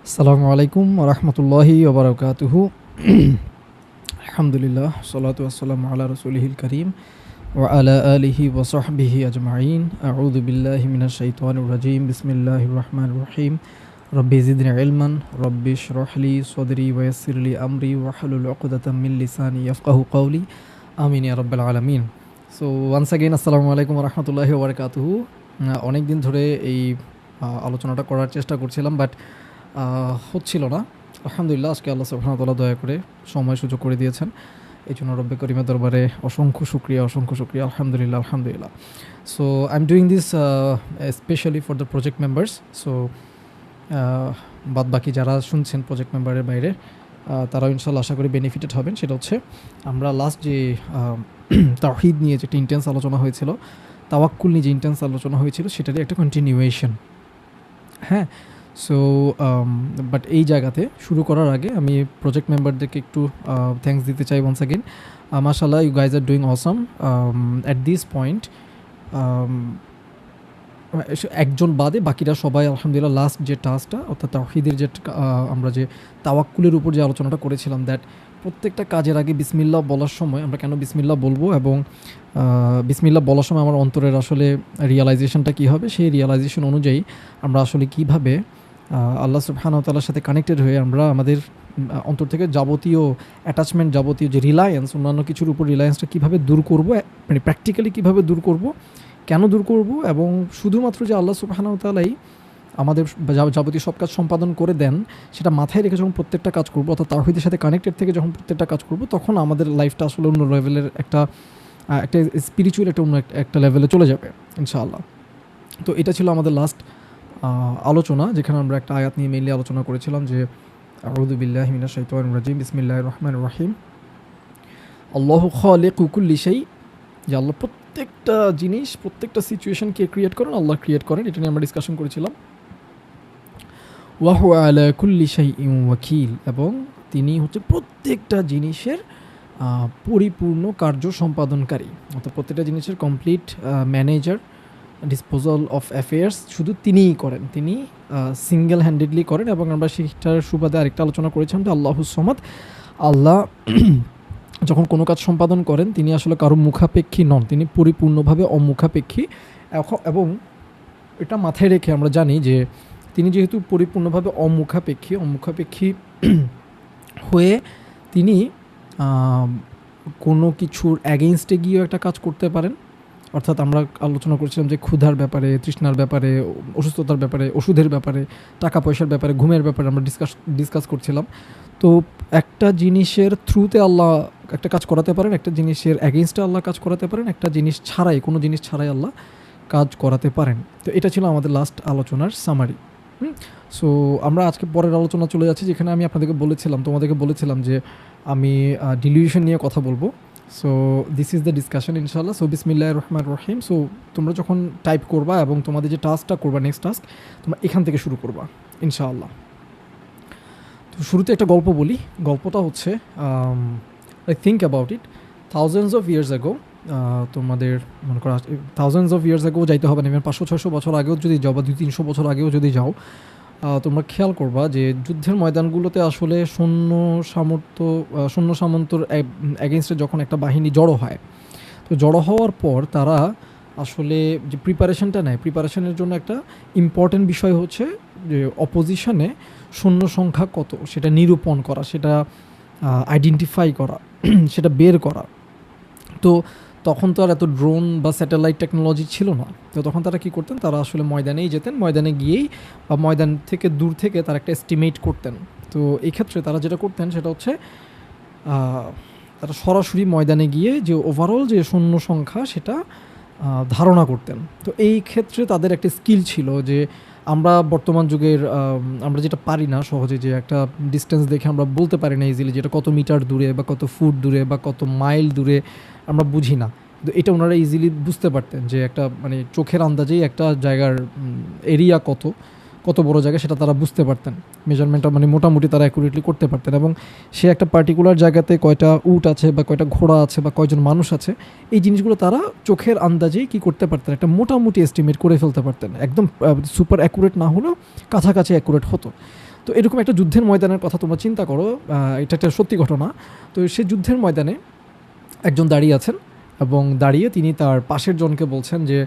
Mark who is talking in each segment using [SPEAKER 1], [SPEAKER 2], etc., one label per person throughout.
[SPEAKER 1] আসসালামু আলাইকুম রহমতুল্লাহি ওবরাকাতুহু। আলহামদুলিল্লাহ সলাতু আসসালামু আলা রসুলিহিল করিম ওয়া আলা আলিহি ওয়া সাহবিহি আজমাইন। আউযু বিল্লাহি মিনাশ শাইতানির রাজিম। বিসমিল্লাহির রহমানির রহিম। রব্বি জিদনি ইলমান রব্বি ইশরাহ লি সাদরি ওয়া ইয়াসসির লি আমরি ওয়াহলুল উকদাতাম মিন লিসানি ইয়াফকাহু কওলি। আমিন ইয়া রাব্বাল আলামিন। সো ওয়ান্স অ্যাগেইন আসসালামু আলাইকুম রহমতুল্লাহি ওবরাকাতুহু। অনেক দিন ধরে এই আলোচনাটা করার চেষ্টা করছিলাম, বাট হচ্ছিল না। আলহামদুলিল্লাহ, আজকে আল্লাহ সুবহানাহু ওয়া তাআলা দয়া করে সময় সুযোগ করে দিয়েছেন। এই জন্য রব্বে করিমের দরবারে অসংখ্য শুকরিয়া, অসংখ্য শুকরিয়া। আলহামদুলিল্লাহ, আলহামদুলিল্লাহ। So I am doing this specially for the project members. So বাদ বাকি যারা শুনছেন প্রজেক্ট মেম্বারের বাইরে, তারাও ইনশাল্লাহ আশা করি বেনিফিটেড হবেন। সেটা হচ্ছে, আমরা লাস্ট যে তাওহীদ নিয়ে যে একটা ইন্টেন্স আলোচনা হয়েছিল, তাওয়াক্কুল নিয়ে যে ইন্টেন্স আলোচনা হয়েছিল, সেটারই একটা কন্টিনিউয়েশন। হ্যাঁ। সো বাট এই জায়গাতে শুরু করার আগে আমি প্রজেক্ট মেম্বারদেরকে একটু থ্যাঙ্কস দিতে চাই ওয়ান্স অ্যাগেন। মাশাআল্লাহ, you guys are doing awesome at this point. একজন বাদে বাকিরা সবাই আলহামদুলিল্লাহ লাস্ট যে টাস্কটা, অর্থাৎ তাওহীদের যে আমরা যে তাওয়াক্কুলের উপর যে আলোচনাটা করেছিলাম, দ্যাট প্রত্যেকটা কাজের আগে বিসমিল্লাহ বলার সময় আমরা কেন বিসমিল্লাহ বলবো, এবং বিসমিল্লাহ বলার সময় আমার অন্তরের আসলে রিয়ালাইজেশনটা কী হবে, সেই রিয়ালাইজেশন অনুযায়ী আমরা আসলে কীভাবে আল্লাহ সুবহানাহু ওয়া তাআলার সাথে কানেক্টেড হয়ে আমরা আমাদের অন্তর থেকে যাবতীয় অ্যাটাচমেন্ট, যাবতীয় যে রিলায়েন্স, অন্যান্য কিছুর উপর রিলায়েন্সটা কীভাবে দূর করবো, মানে প্র্যাকটিক্যালি কীভাবে দূর করব, কেন দূর করব, এবং শুধুমাত্র যে আল্লাহ সুবহানাহু ওয়া তাআলাই আমাদের যাবতীয় সব কাজ সম্পাদন করে দেন, সেটা মাথায় রেখে যখন প্রত্যেকটা কাজ করবো, অর্থাৎ তাওহীদের সাথে কানেক্টেড থেকে যখন প্রত্যেকটা কাজ করবো, তখন আমাদের লাইফটা আসলে অন্য লেভেলের একটা স্পিরিচুয়াল একটা অন্য একটা লেভেলে চলে যাবে ইনশাআল্লাহ। তো এটা ছিল আমাদের লাস্ট আলোচনা, যেখানে আমরা একটা আয়াত নিয়ে মেইনলি আলোচনা করেছিলাম, যে আউযু বিল্লাহি মিনাশ শাইতানির রাজিম, বিসমিল্লাহির রহমানির রহিম। আল্লাহু খালিকু কুল্লি শাই, যে আল্লাহ প্রত্যেকটা জিনিস, প্রত্যেকটা সিচুয়েশন কে ক্রিয়েট করেন, আল্লাহ ক্রিয়েট করেন। এটা নিয়ে আমরা ডিসকাশন করেছিলাম। ওয়া হুয়া আলা কুল্লি শাইইন ওয়াকিল, এবং তিনি হচ্ছে প্রত্যেকটা জিনিসের পরিপূর্ণ কার্য সম্পাদনকারী, অর্থাৎ প্রত্যেকটা জিনিসের complete manager, disposal of affairs শুধু তিনিই করেন, তিনি সিঙ্গেল হ্যান্ডেডলি করেন। এবং আমরা সেটার সুবাদে আরেকটা আলোচনা করেছিলাম যে আল্লাহুস সামাদ, আল্লাহ যখন কোনো কাজ সম্পাদন করেন, তিনি আসলে কারো মুখাপেক্ষী নন, তিনি পরিপূর্ণভাবে অমুখাপেক্ষী। এবং এটা মাথায় রেখে আমরা জানি যে তিনি যেহেতু পরিপূর্ণভাবে অমুখাপেক্ষী হয়ে তিনি কোনো কিছুর অ্যাগেইনস্টে গিয়েও একটা কাজ করতে পারেন। অর্থাৎ আমরা আলোচনা করেছিলাম যে ক্ষুধার ব্যাপারে, তৃষ্ণার ব্যাপারে, অসুস্থতার ব্যাপারে, ওষুধের ব্যাপারে, টাকা পয়সার ব্যাপারে, ঘুমের ব্যাপারে আমরা ডিসকাস করছিলাম। তো একটা জিনিসের থ্রুতে আল্লাহ একটা কাজ করাতে পারেন, একটা জিনিসের অ্যাগেইনস্টে আল্লাহ কাজ করাতে পারেন, একটা জিনিস ছাড়াই, কোনো জিনিস ছাড়াই আল্লাহ কাজ করাতে পারেন। তো এটা ছিল আমাদের লাস্ট আলোচনার সামারি। সো আমরা আজকে পরের আলোচনা চলে যাচ্ছি, যেখানে আমি তোমাদেরকে বলেছিলাম যে আমি ডিলিউশন নিয়ে কথা বলবো। So this is the discussion ইনশাআল্লাহ। সো বিসমিল্লাহির রহমানির রহিম। সো তোমরা যখন টাইপ করবা এবং তোমাদের যে টাস্কটা করবা, নেক্সট টাস্ক, তোমরা এখান থেকে শুরু করবা ইনশাআল্লাহ। তো শুরুতে একটা গল্প বলি। গল্পটা হচ্ছে, I think about it, thousands of years ago, তোমাদের মনে করো থাউজেন্ডস অফ ইয়ার্স আগেও যাইতে হবে না, 500-600 বছর আগেও যদি যাও, বা 200-300 বছর আগেও যদি যাও, তোমরা খেয়াল করবা যে যুদ্ধের ময়দানগুলোতে আসলে সৈন্য সামন্তর অ্যাগেনস্টে যখন একটা বাহিনী জড়ো হয়, তো জড়ো হওয়ার পর তারা আসলে যে প্রিপারেশনটা নেয়, প্রিপারেশনের জন্য একটা ইম্পর্টেন্ট বিষয় হচ্ছে যে অপোজিশনে সৈন্য সংখ্যা কত, সেটা নিরূপণ করা, সেটা আইডেন্টিফাই করা, সেটা বের করা। তো তখন তো আর এত ড্রোন বা স্যাটেলাইট টেকনোলজি ছিল না। তো তখন তারা কী করতেন, তারা আসলে ময়দানেই যেতেন, ময়দানে গিয়েই বা ময়দান থেকে দূর থেকে তারা একটা এস্টিমেট করতেন। তো এই ক্ষেত্রে তারা যেটা করতেন সেটা হচ্ছে, তারা সরাসরি ময়দানে গিয়ে যে ওভারঅল যে সৈন্য সংখ্যা সেটা ধারণা করতেন। তো এই ক্ষেত্রে তাদের একটা স্কিল ছিল, যে আমরা বর্তমান যুগের আমরা যেটা পারি না সহজে, যে একটা ডিস্টেন্স দেখে আমরা বলতে পারি না ইজিলি যেটা কত মিটার দূরে বা কত ফুট দূরে বা কত মাইল দূরে, আমরা বুঝি না। তো এটা ওনারা ইজিলি বুঝতে পারতেন, যে একটা মানে চোখের আন্দাজেই একটা জায়গার এরিয়া কত বড় জায়গা সেটা তারা বুঝতে পারতেন। মেজারমেন্টটা মানে মোটামুটি তারা অ্যাকুরেটলি করতে পারতেন। এবং সে একটা পার্টিকুলার জায়গাতে কয়টা উট আছে বা কয়টা ঘোড়া আছে বা কয়জন মানুষ আছে, এই জিনিসগুলো তারা চোখের আন্দাজেই কী করতে পারতেন, একটা মোটামুটি এস্টিমেট করে ফেলতে পারতেন। একদম সুপার অ্যাকুরেট না হলেও কাছাকাছি অ্যাকুরেট হতো। তো এরকম একটা যুদ্ধের ময়দানের কথা তোমরা চিন্তা করো, এটা একটা সত্যি ঘটনা। তো সেই যুদ্ধের ময়দানে একজন দাঁড়িয়ে আছেন এবং দাঁড়িয়ে তিনি তার পাশের জনকে বলছেন যে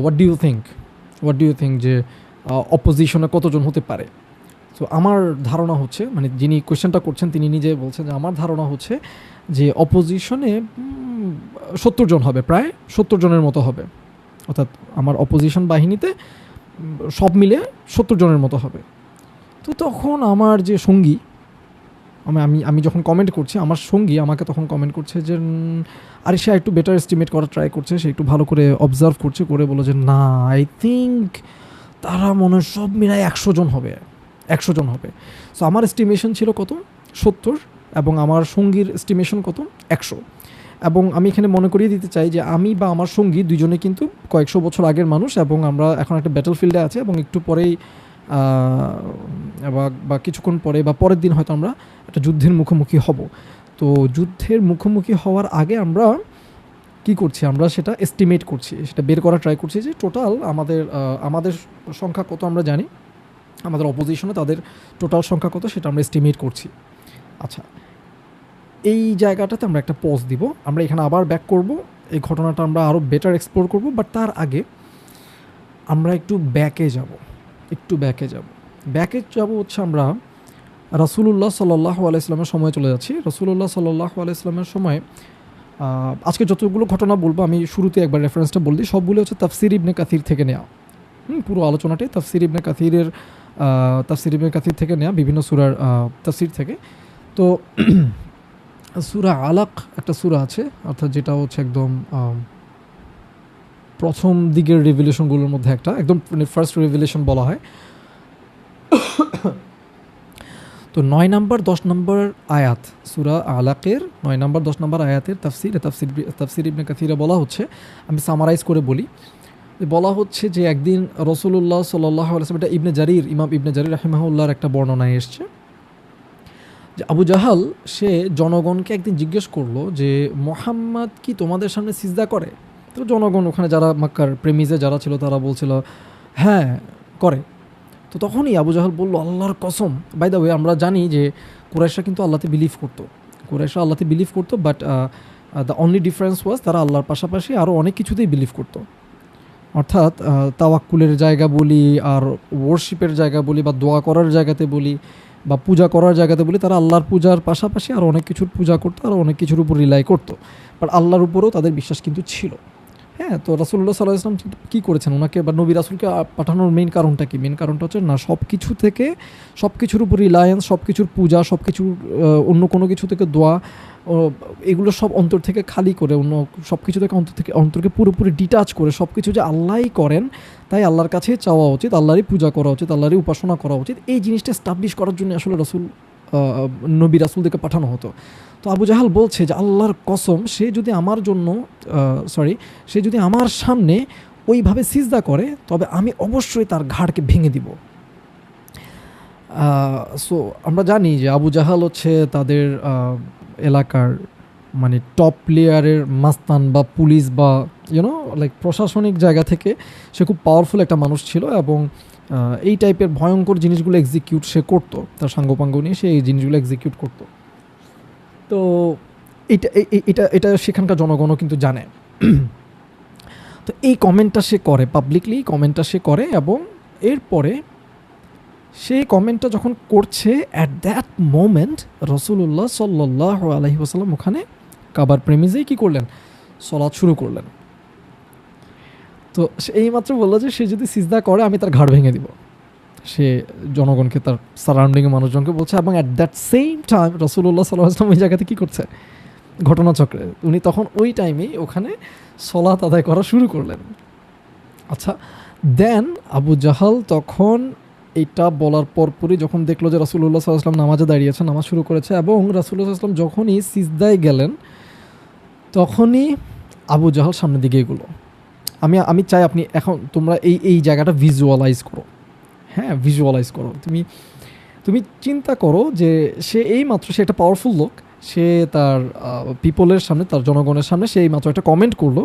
[SPEAKER 1] হোয়াট ডু ইউ থিঙ্ক যে অপোজিশনে কতজন হতে পারে। তো আমার ধারণা হচ্ছে, মানে যিনি কোয়েশ্চেনটা করছেন তিনি নিজে বলছেন যে আমার ধারণা হচ্ছে যে অপোজিশনে 70 জন হবে, প্রায় 70 জনের মতো হবে, অর্থাৎ আমার অপোজিশন বাহিনীতে সব মিলে 70 জনের মতো হবে। তো তখন আমার যে সঙ্গী, আমি যখন কমেন্ট করছি, আমার সঙ্গী আমাকে তখন কমেন্ট করছে যে আরে সে একটু বেটার এস্টিমেট করার ট্রাই করছে, সে একটু ভালো করে অবজার্ভ করছে, করে বলো যে না, আই থিঙ্ক তারা মনে হয় সব মিলায় 100 জন হবে, 100 জন হবে। সো আমার এস্টিমেশন ছিল কত, 70, এবং আমার সঙ্গীর এস্টিমেশন কত, 100। এবং আমি এখানে মনে করিয়ে দিতে চাই যে আমি বা আমার সঙ্গী দুজনে কিন্তু কয়েকশো বছর আগের মানুষ, এবং আমরা এখন একটা ব্যাটল ফিল্ডে আছি, এবং একটু পরেই বা কিছুক্ষণ পরে বা পরের দিন হয়তো আমরা একটা যুদ্ধের মুখোমুখি হব। তো যুদ্ধের মুখোমুখি হওয়ার আগে আমরা কি করছি, আমরা সেটা এস্টিমেট করছি, সেটা বের করা ট্রাই করছি যে টোটাল আমাদের সংখ্যা কত আমরা জানি, আমাদের অপোজিশনে তাদের টোটাল সংখ্যা কত সেটা আমরা এস্টিমেট করছি। আচ্ছা, এই জায়গাটাতে আমরা একটা পজ দিব, আমরা এখানে আবার ব্যাক করব, এই ঘটনাটা আমরা আরও বেটার এক্সপ্লোর করব, বাট তার আগে আমরা একটু ব্যাকে যাব হচ্ছে আমরা রাসূলুল্লাহ সাল্লাল্লাহু আলাইহি ওয়াসাল্লামের সময় চলে যাচ্ছি। রাসূলুল্লাহ সাল্লাল্লাহু আলাইহি ওয়াসাল্লামের সময় আজকে যতগুলো ঘটনা বলবো আমি শুরুতে একবার রেফারেন্সটা বল দিই, সবগুলো হচ্ছে তাফসির ইবনে কাসির থেকে নেওয়া। পুরো আলোচনাটাই তাফসির ইবনে কাসির থেকে নেওয়া, বিভিন্ন সূরার তাফসির থেকে। তো সূরা আলাক একটা সূরা আছে, অর্থাৎ যেটা হচ্ছে একদম প্রথম দিকের রেভিলেশনগুলোর মধ্যে একটা, একদম ফার্স্ট রেভিলেশন বলা হয়। তো 9 নম্বর 10 নম্বর আয়াত সূরা আলাকের 9 নম্বর 10 নম্বর আয়াতের তাফসির ইবনে কাসিরে বলা হচ্ছে, আমি সামারাইজ করে বলি, বলা হচ্ছে যে একদিন রাসূলুল্লাহ সাল্লাল্লাহু আলাইহি ওয়াসাল্লাম, এটা ইমাম ইবনে জারির রাহিমাহুল্লাহর একটা বর্ণনায় এসছে যে আবু জাহাল সে জনগণকে একদিন জিজ্ঞেস করলো যে মুহাম্মদ কি তোমাদের সামনে সিজদা করে? তো জনগণ ওখানে যারা মক্কার প্রেমিজে যারা ছিল তারা বলছিল হ্যাঁ করে। তো তখনই আবু জাহাল বলল আল্লাহর কসম, বাই দ্য ওয়ে আমরা জানি যে কুরাইশরা কিন্তু আল্লাহতে বিলিভ করতো, বাট দ্য অনলি ডিফারেন্স ওয়াজ তারা আল্লাহর পাশাপাশি আরও অনেক কিছুতেই বিলিভ করতো, অর্থাৎ তাওয়াক্কুলের জায়গা বলি, আর ওয়ার্শিপের জায়গা বলি, বা দোয়া করার জায়গাতে বলি, বা পূজা করার জায়গাতে বলি, তারা আল্লাহর পূজার পাশাপাশি আরও অনেক কিছুর পূজা করতো, আর অনেক কিছুর উপর রিলাই করতো, বাট আল্লাহর উপরেও তাদের বিশ্বাস কিন্তু ছিল। হ্যাঁ, তো রাসূলুল্লাহ সাল্লাল্লাহু আলাইহি ওয়াসাল্লাম কী করেছেন, ওনাকে বা নবী রাসূলকে পাঠানোর মেইন কারণটা কি? মেইন কারণটা হচ্ছে না সব কিছু থেকে, সব কিছুর উপর রিলায়েন্স, সব কিছুর পূজা, সব কিছুর অন্য কোনো কিছু থেকে দোয়া, এগুলো সব অন্তর থেকে খালি করে, অন্য সব কিছু থেকে অন্তরকে পুরোপুরি ডিটাচ করে সব কিছু যে আল্লাহই করেন, তাই আল্লাহর কাছে চাওয়া উচিত, আল্লাহরই পূজা করা উচিত, আল্লাহরই উপাসনা করা উচিত, এই জিনিসটা এস্টাবলিশ করার জন্য আসলে নবী রাসূলদেরকে পাঠানো হতো। তো আবু জাহাল বলছে যে আল্লাহর কসম, সে যদি আমার সামনে ওইভাবে সিজদা করে তবে আমি অবশ্যই তার ঘাড়কে ভেঙে দিব। সো আমরা জানি যে আবু জাহাল হচ্ছে তাদের এলাকার মানে টপ লেয়ারের মাস্তান বা পুলিশ বা লাইক প্রশাসনিক জায়গা থেকে সে খুব পাওয়ারফুল একটা মানুষ ছিল, এবং এই টাইপের ভয়ঙ্কর জিনিসগুলো এক্সিকিউট সে করতো, তার সাঙ্গপাঙ্গ নিয়ে সে এই জিনিসগুলো এক্সিকিউট করতো। তো এটা সেখানকার জনগণও কিন্তু জানে। তো এই কমেন্টটা সে করে, পাবলিকলি কমেন্টটা সে করে, এবং এরপরে সেই কমেন্টটা যখন করছে অ্যাট দ্যাট মোমেন্ট রাসূলুল্লাহ সাল্লাল্লাহু আলাইহি ওয়াসাল্লাম ওখানে কাবার প্রেমিজেই কী করলেন, সালাত শুরু করলেন। তো সে এইমাত্র বললো যে সে যদি সিজদা করে আমি তার ঘাড় ভেঙে দিব, সে জনগণকে, তার সারাউন্ডিংয়ে মানুষজনকে বলছে, এবং অ্যাট দ্যাট সেম টাইম রাসূলুল্লাহ সাল্লাল্লাহু আলাইহি ওয়াসাল্লাম ওই জায়গাতে কী করছে, ঘটনাচক্রে উনি তখন ওই টাইমেই ওখানে সালাত আদায় করা শুরু করলেন। আচ্ছা, দেন আবু জাহাল তখন এটা বলার পরপরই যখন দেখলো যে রাসূলুল্লাহ সাল্লাল্লাহু আলাইহি ওয়াসাল্লাম নামাজে দাঁড়িয়েছে, নামাজ শুরু করেছে, এবং রাসূলুল্লাহ সাল্লাল্লাহু আলাইহি ওয়াসাল্লাম যখনই সিজদায় গেলেন তখনই আবু জাহাল সামনের দিকে এগুলো। আমি চাই আপনি এখন তোমরা এই জায়গাটা ভিজুয়ালাইজ করো। হ্যাঁ, ভিজুয়ালাইজ করো। তুমি চিন্তা করো যে সে একটা পাওয়ারফুল লোক, সে তার পিপলের সামনে, তার জনগণের সামনে সে এইমাত্র একটা কমেন্ট করলো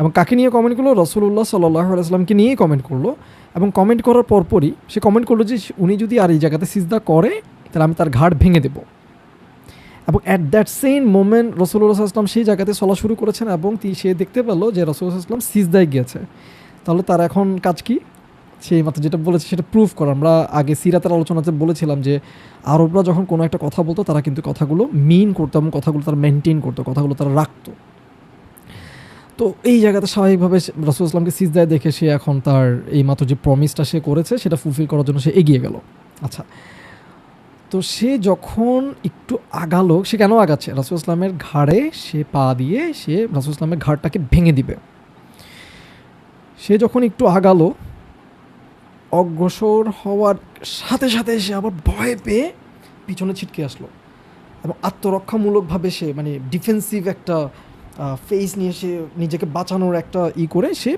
[SPEAKER 1] এবং কাকে নিয়ে কমেন্ট করলো? রাসূলুল্লাহ সাল্লাল্লাহু আলাইহি ওয়াসাল্লামকে নিয়েই কমেন্ট করলো। এবং কমেন্ট করার পরপরই সে কমেন্ট করলো যে উনি যদি আর এই জায়গাতে সিজদা করে তাহলে আমি তার ঘাড় ভেঙে দেবো। এবং অ্যাট দ্যাট সেম মোমেন্ট রাসূলুল্লাহ সাল্লাল্লাহু আলাইহি ওয়াসাল্লাম সেই জায়গাতে চলা শুরু করেছেন এবং সে দেখতে পেলো যে রাসূলুল্লাহ সাল্লাল্লাহু আলাইহি ওয়াসাল্লাম সিজদায় গিয়েছে। তাহলে তার এখন কাজ কি? সেই মাত্র যেটা বলেছে সেটা প্রুফ করা। আমরা আগে সিরাতের আলোচনাতে বলেছিলাম যে আরবরা যখন কোনো একটা কথা বলতো তারা কিন্তু কথাগুলো মিন করতো এবং কথাগুলো তারা মেনটেন করতো, কথাগুলো তারা রাখতো। তো এই জায়গাতে স্বাভাবিকভাবে রাসূল ইসলামকে সিজদায় দেখে সে এখন তার এই মাত্র যে প্রমিসটা সে করেছে সেটা ফুলফিল করার জন্য সে এগিয়ে গেল। আচ্ছা, তো সে যখন একটু আগালো, সে কেন আগাচ্ছে? রাসূল ইসলামের ঘাড়ে সে পা দিয়ে সে রাসূল ইসলামের ঘাড়টাকে ভেঙে দিবে। সে যখন একটু আগালো, অগ্রসর হওয়ার সাথে সাথে সে আবার ভয় পেয়ে পিছনে ছিটকে আসলো এবং আত্মরক্ষামূলকভাবে সে মানে ডিফেন্সিভ একটা ফেস নিয়ে সে নিজেকে বাঁচানোর একটা করে সে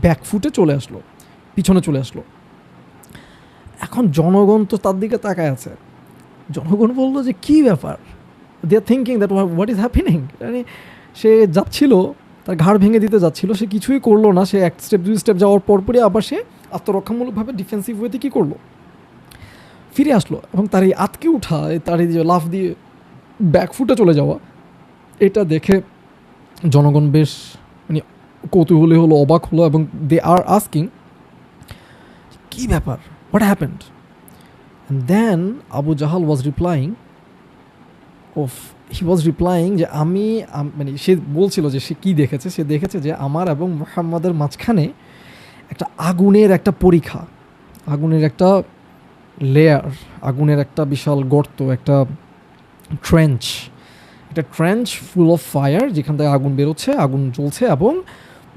[SPEAKER 1] ব্যাকফুটে চলে আসলো, পিছনে চলে আসলো। এখন জনগণ তো তার দিকে তাকায় আছে। জনগণ বললো যে কী ব্যাপার? They are thinking that what is happening. মানে সে যাচ্ছিল, তার ঘাড় ভেঙে দিতে যাচ্ছিল, সে কিছুই করলো না। সে এক স্টেপ দুই স্টেপ যাওয়ার পরপরই আবার সে আত্মরক্ষামূলকভাবে ডিফেন্সিভ ওয়েতে কী করলো? ফিরে আসলো এবং তার এই আতকে উঠা, তার এই যে লাফ দিয়ে ব্যাকফুটে চলে যাওয়া, এটা দেখে জনগণ বেশ মানে কৌতূহলী হলো, অবাক হলো এবং দে আর আস্কিং কী ব্যাপার, what happened? And then Abu Jahl was replying যে আমি মানে সে বলছিল যে সে কী দেখেছে। সে দেখেছে যে আমার এবং মুহাম্মাদের মাঝখানে একটা আগুনের একটা পরীক্ষা, আগুনের একটা লেয়ার, আগুনের একটা বিশাল গর্ত, একটা ট্রেঞ্চ ফুল অফ ফায়ার, যেখান থেকে আগুন বেরোচ্ছে, আগুন জ্বলছে এবং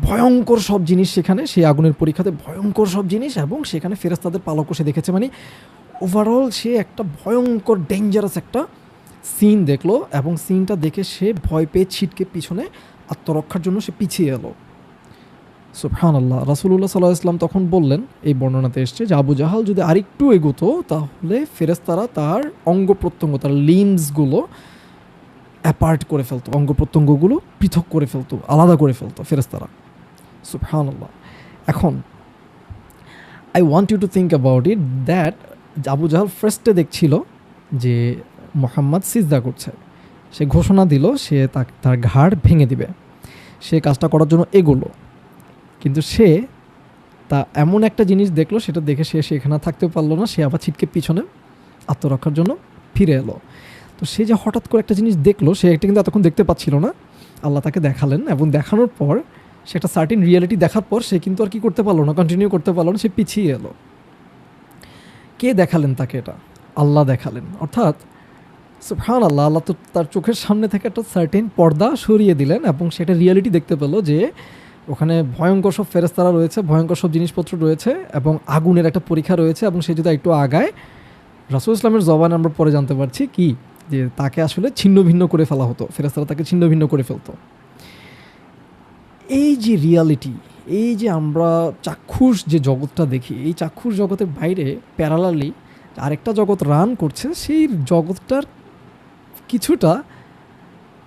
[SPEAKER 1] ভয়ঙ্কর সব জিনিস সেখানে, সেই আগুনের পরীক্ষাতে ভয়ঙ্কর সব জিনিস, এবং সেখানে ফেরেশতাদের পালকও সে দেখেছে। মানে ওভারঅল সে একটা ভয়ঙ্কর ডেঞ্জারাস একটা সিন দেখলো এবং সিনটা দেখে সে ভয় পেয়ে ছিটকে পিছনে আত্মরক্ষার জন্য সে পিছিয়ে এলো। সুবহানাল্লাহ। রাসূলুল্লাহ সাল্লাল্লাহু আলাইহি ওয়াসাল্লাম তখন বললেন, এই বর্ণনাতে এসছে যে আবু জাহাল যদি আরেকটু এগোতো তাহলে ফেরেশতারা তার অঙ্গ প্রত্যঙ্গ, তার লিম্বসগুলো অ্যাপার্ট করে ফেলতো, অঙ্গ প্রত্যঙ্গগুলো পৃথক করে ফেলতো, আলাদা করে ফেলতো ফেরেশতারা। সুবহানাল্লাহ। এখন I want you to think about it that Abu Jahl ফার্স্টে দেখছিল যে মুহাম্মদ সিজদা করছে, সে ঘোষণা দিল সে তার ঘাড় ভেঙে দিবে, সে কাজটা করার জন্য এগোলো। কিন্তু সে তা এমন একটা জিনিস দেখলো, সেটা দেখে সে সেখানে থাকতেও পারলো না, সে আবার ছিটকে পিছনে আত্মরক্ষার জন্য ফিরে এলো। তো সে যে হঠাৎ করে একটা জিনিস দেখলো, সে একটা কিন্তু এতক্ষণ দেখতে পাচ্ছিল না, আল্লাহ তাকে দেখালেন এবং দেখানোর পর সে একটা সার্টিন রিয়েলিটি দেখার পর সে কিন্তু আর কি করতে পারলো না, কন্টিনিউ করতে পারলো না, সে পিছিয়ে এলো। কে দেখালেন তাকে এটা? আল্লাহ দেখালেন। অর্থাৎ সুবহানাল্লাহ, আল্লাহ তো তার চোখের সামনে থেকে একটা সার্টেন পর্দা সরিয়ে দিলেন এবং সেটা রিয়েলিটি দেখতে পেলো যে ওখানে ভয়ঙ্কর সব ফেরেশতারা রয়েছে, ভয়ঙ্কর সব জিনিসপত্র রয়েছে এবং আগুনের একটা পরীক্ষা রয়েছে। এবং সে যদি একটু আগায়, রাসূল ইসলামের জবানে আমরা পরে জানতে পারছি কি, যে তাকে আসলে ছিন্ন ভিন্ন করে ফেলা হতো, ফেরেশতারা তাকে ছিন্ন ভিন্ন করে ফেলতো। এই যে রিয়ালিটি, এই যে আমরা চাক্ষুষ যে জগৎটা দেখি, এই চাক্ষুষ জগতের বাইরে প্যারালালি আরেকটা জগৎ রান করছে। সেই জগৎটার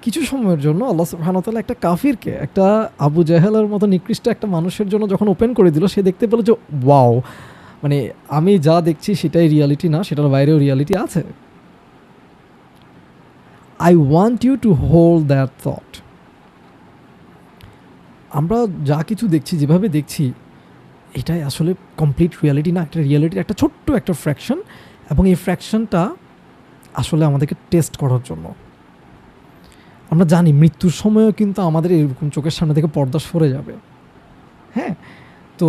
[SPEAKER 1] কিছু সময়ের জন্য আল্লাহ সুবহানাহু ওয়া তাআলা একটা কাফিরকে, একটা আবু জাহেলের মতো নিকৃষ্ট একটা মানুষের জন্য যখন ওপেন করে দিল, সে দেখতে পেল যে ওয়াও, মানে আমি যা দেখছি সেটাই রিয়ালিটি না, সেটার বাইরেও রিয়ালিটি আছে। I want you to hold that thought. আমরা যা কিছু দেখছি, যেভাবে দেখছি, এটাই আসলে কমপ্লিট রিয়ালিটি না, একটা রিয়ালিটির একটা ছোট্ট একটা ফ্র্যাকশন, এবং এই ফ্র্যাকশনটা আসলে আমাদেরকে টেস্ট করার জন্য। আমরা জানি মৃত্যুর সময়ও কিন্তু আমাদের এরকম চোখের সামনে থেকে পর্দা সরে যাবে। হ্যাঁ, তো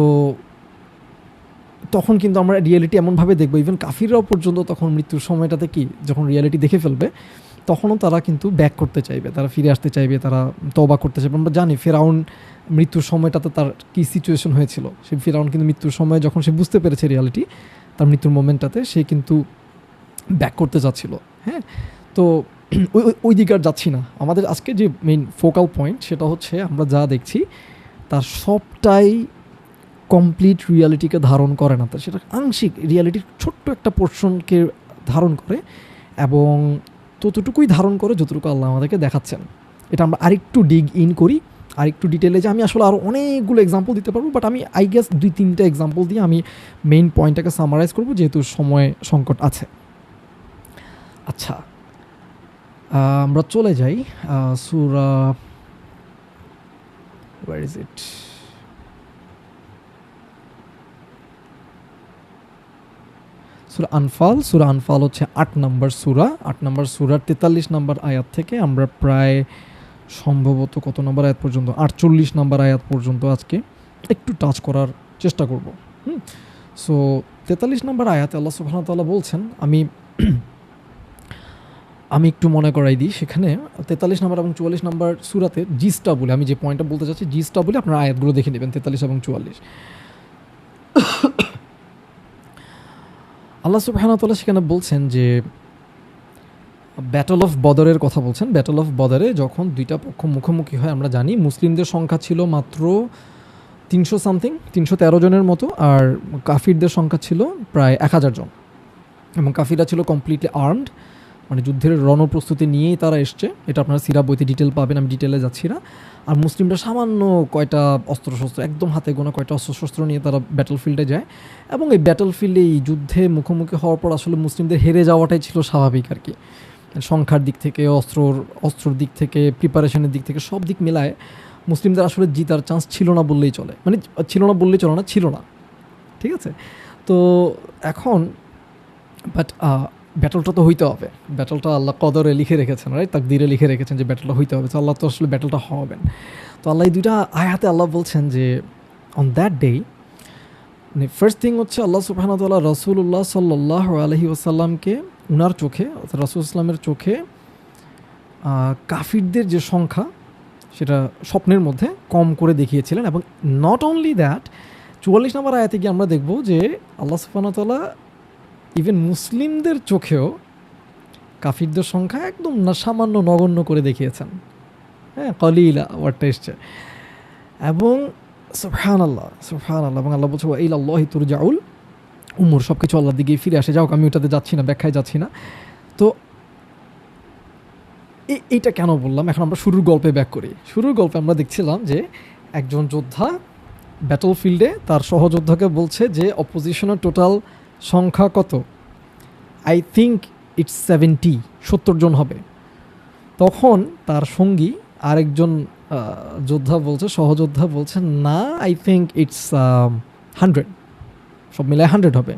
[SPEAKER 1] তখন কিন্তু আমরা রিয়েলিটি এমনভাবে দেখবো, ইভেন কাফিররাও পর্যন্ত তখন মৃত্যুর সময়টাতে কি, যখন রিয়েলিটি দেখে ফেলবে, তখনও তারা কিন্তু ব্যাক করতে চাইবে, তারা ফিরে আসতে চাইবে, তারা তওবা করতে চাইবে। আমরা জানি ফেরাউন মৃত্যুর সময়টাতে তার কী সিচুয়েশন হয়েছিল। সে ফেরাউন কিন্তু মৃত্যুর সময় যখন সে বুঝতে পেরেছে রিয়ালিটি, তার মৃত্যুর মোমেন্টটাতে সে কিন্তু ব্যাক করতে চাচ্ছিল। হ্যাঁ, তো ওই দিকে আর যাচ্ছি না। আমাদের আজকে যে মেইন ফোকাল পয়েন্ট সেটা হচ্ছে আমরা যা দেখছি তার সবটাই কমপ্লিট রিয়ালিটিকে ধারণ করে না, সেটা আংশিক রিয়ালিটির ছোট্ট একটা পোর্শনকে ধারণ করে, এবং ততটুকুই ধারণ করে যতটুকু আল্লাহ আমাদেরকে দেখাচ্ছেন। এটা আমরা আরেকটু ডিগ ইন করি আর একটু ডিটেলে যে আমি আসলে আরও অনেকগুলো এক্সাম্পল দিতে পারবো, বাট আমি আই গেস 2-3টা এক্সাম্পল দিয়ে আমি মেইন পয়েন্টটাকে সামারাইজ করবো, যেহেতু সময় সংকট আছে। আচ্ছা, আমরা চলে যাই সূরা, ওয়্যার ইজ ইট, সূরা আনফাল। সূরা আনফাল হচ্ছে 8 নম্বর সূরা। 8 নম্বর সূরার 43 নম্বর আয়াত থেকে আমরা প্রায় সম্ভবত কত নম্বর আয়াত পর্যন্ত, 48 নম্বর আয়াত পর্যন্ত আজকে একটু টাচ করার চেষ্টা করব। সো 43 নম্বর আয়াতে আল্লাহ সুবহানাহু ওয়া তাআলা বলছেন, আমি একটু মনে করাই দিই, সেখানে 43 নম্বর এবং 44 নম্বর সূরাতে জিসটা বলে, আমি যে পয়েন্টটা বলতে চাচ্ছি জিসটা বলে আপনারা আয়াতগুলো দেখে নেবেন 43 এবং 44। আল্লাহ সুবহানাহু ওয়া তাআলা সেখানে বলছেন যে ব্যাটল অফ বদরের কথা বলছেন। ব্যাটল অফ বদরে যখন দুইটা পক্ষ মুখোমুখি হয়, আমরা জানি মুসলিমদের সংখ্যা ছিল মাত্র 300 সামথিং, 313 জনের মতো, আর কাফিরদের সংখ্যা ছিল প্রায় 1000 জন, এবং কাফিররা ছিল কমপ্লিটলি আর্মড, মানে যুদ্ধের রণপ্রস্তুতি নিয়েই তারা এসছে। এটা আপনারা সিরা বইতে ডিটেল পাবেন, আমি ডিটেলে যাচ্ছি না। আর মুসলিমরা সামান্য কয়টা অস্ত্রশস্ত্র, একদম হাতে গোনা কয়টা অস্ত্রশস্ত্র নিয়ে তারা ব্যাটল ফিল্ডে যায়, এবং এই ব্যাটল ফিল্ডে এই যুদ্ধে মুখোমুখি হওয়ার পর আসলে মুসলিমদের হেরে যাওয়াটাই ছিল স্বাভাবিক আর কি। সংখ্যার দিক থেকে, অস্ত্রর দিক থেকে, প্রিপারেশনের দিক থেকে, সব দিক মেলায় মুসলিমদের আসলে জিতার চান্স ছিল না বললেই চলে, মানে ছিল না বললেই চলে না, ছিল না, ঠিক আছে। তো এখন বাট ব্যাটলটা তো হইতে হবে, ব্যাটলটা আল্লাহ কদরে লিখে রেখেছেন, রাইট, তাকদীরে লিখে রেখেছেন যে ব্যাটলটা হইতে হবে, তো আল্লাহ তো আসলে ব্যাটলটা হবেন। তো আল্লাহ এই দুইটা আয়াতে আল্লাহ বলছেন যে অন দ্যাট ডে, মানে ফার্স্ট থিং হচ্ছে আল্লাহ সুবহানাহু ওয়া তাআলা রাসূলুল্লাহ সাল্লাল্লাহু আলাইহি ওয়াসাল্লামকে উনার চোখে, অর্থাৎ রাসূল ইসলামের চোখে কাফিরদের যে সংখ্যা সেটা স্বপ্নের মধ্যে কম করে দেখিয়েছিলেন। এবং নট অনলি দ্যাট, 44 নম্বর আয়াতে গিয়ে আমরা দেখব যে আল্লাহ সুবহানাহু ওয়া তাআলা ইভেন মুসলিমদের চোখেও কাফিরদের সংখ্যা একদম না সামান্য নগণ্য করে দেখিয়েছেন। হ্যাঁ, কলিলা ওয়ার্ডটা এসছে। এবং সুবহানাল্লাহ, সুবহানাল্লাহ, এবং আল্লাহ বলছে ওয়া ইলাল্লাহি তুরজাউল উমুর, সব কিছু আল্লাহর দিকেই ফিরে আসে। যাও, আমি ওটাতে যাচ্ছি না, ব্যাখ্যায় যাচ্ছি না। তো এইটা কেন বললাম, এখন আমরা শুরুর গল্পে ব্যাক করি। শুরুর গল্পে আমরা দেখছিলাম যে একজন যোদ্ধা ব্যাটল ফিল্ডে তার সহযোদ্ধাকে বলছে যে অপোজিশনের টোটাল সংখ্যা কত, আই থিঙ্ক ইটস 70 জন হবে। তখন তার সঙ্গী আরেকজন যোদ্ধা বলছে, সহযোদ্ধা বলছে না, আই থিঙ্ক ইটস 100, সব মিলায় 100 হবে।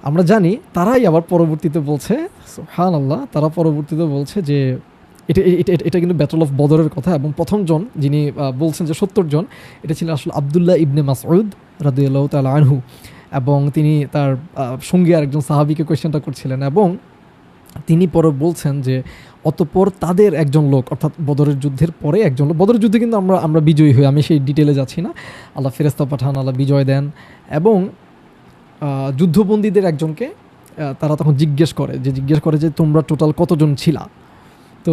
[SPEAKER 1] আমরা জানি তারাই আবার পরবর্তীতে বলছে, সুবহানাল্লাহ, তারা পরবর্তীতে বলছে যে এটা কিন্তু ব্যাটল অফ বদরের কথা, এবং প্রথমজন যিনি বলছেন যে 70 জন, এটা ছিল আসলে আব্দুল্লাহ ইবনে মাসউদ রাদিয়াল্লাহু তাআলা আনহু, এবং তিনি তার সঙ্গী আরেকজন সাহাবীকে কোয়েশ্চেনটা করছিলেন, এবং তিনি পরে বলছেন যে অতঃপর তাদের একজন লোক, অর্থাৎ বদরের যুদ্ধের পরে একজন লোক, বদরের যুদ্ধে কিন্তু আমরা বিজয়ী হই, আমি সেই ডিটেলে যাচ্ছি না, আল্লাহ ফেরেশতা পাঠান, আল্লাহ বিজয় দেন, এবং যুদ্ধবন্দীদের একজনকে তারা তখন জিজ্ঞেস করে যে তোমরা টোটাল কতজন ছিলা। তো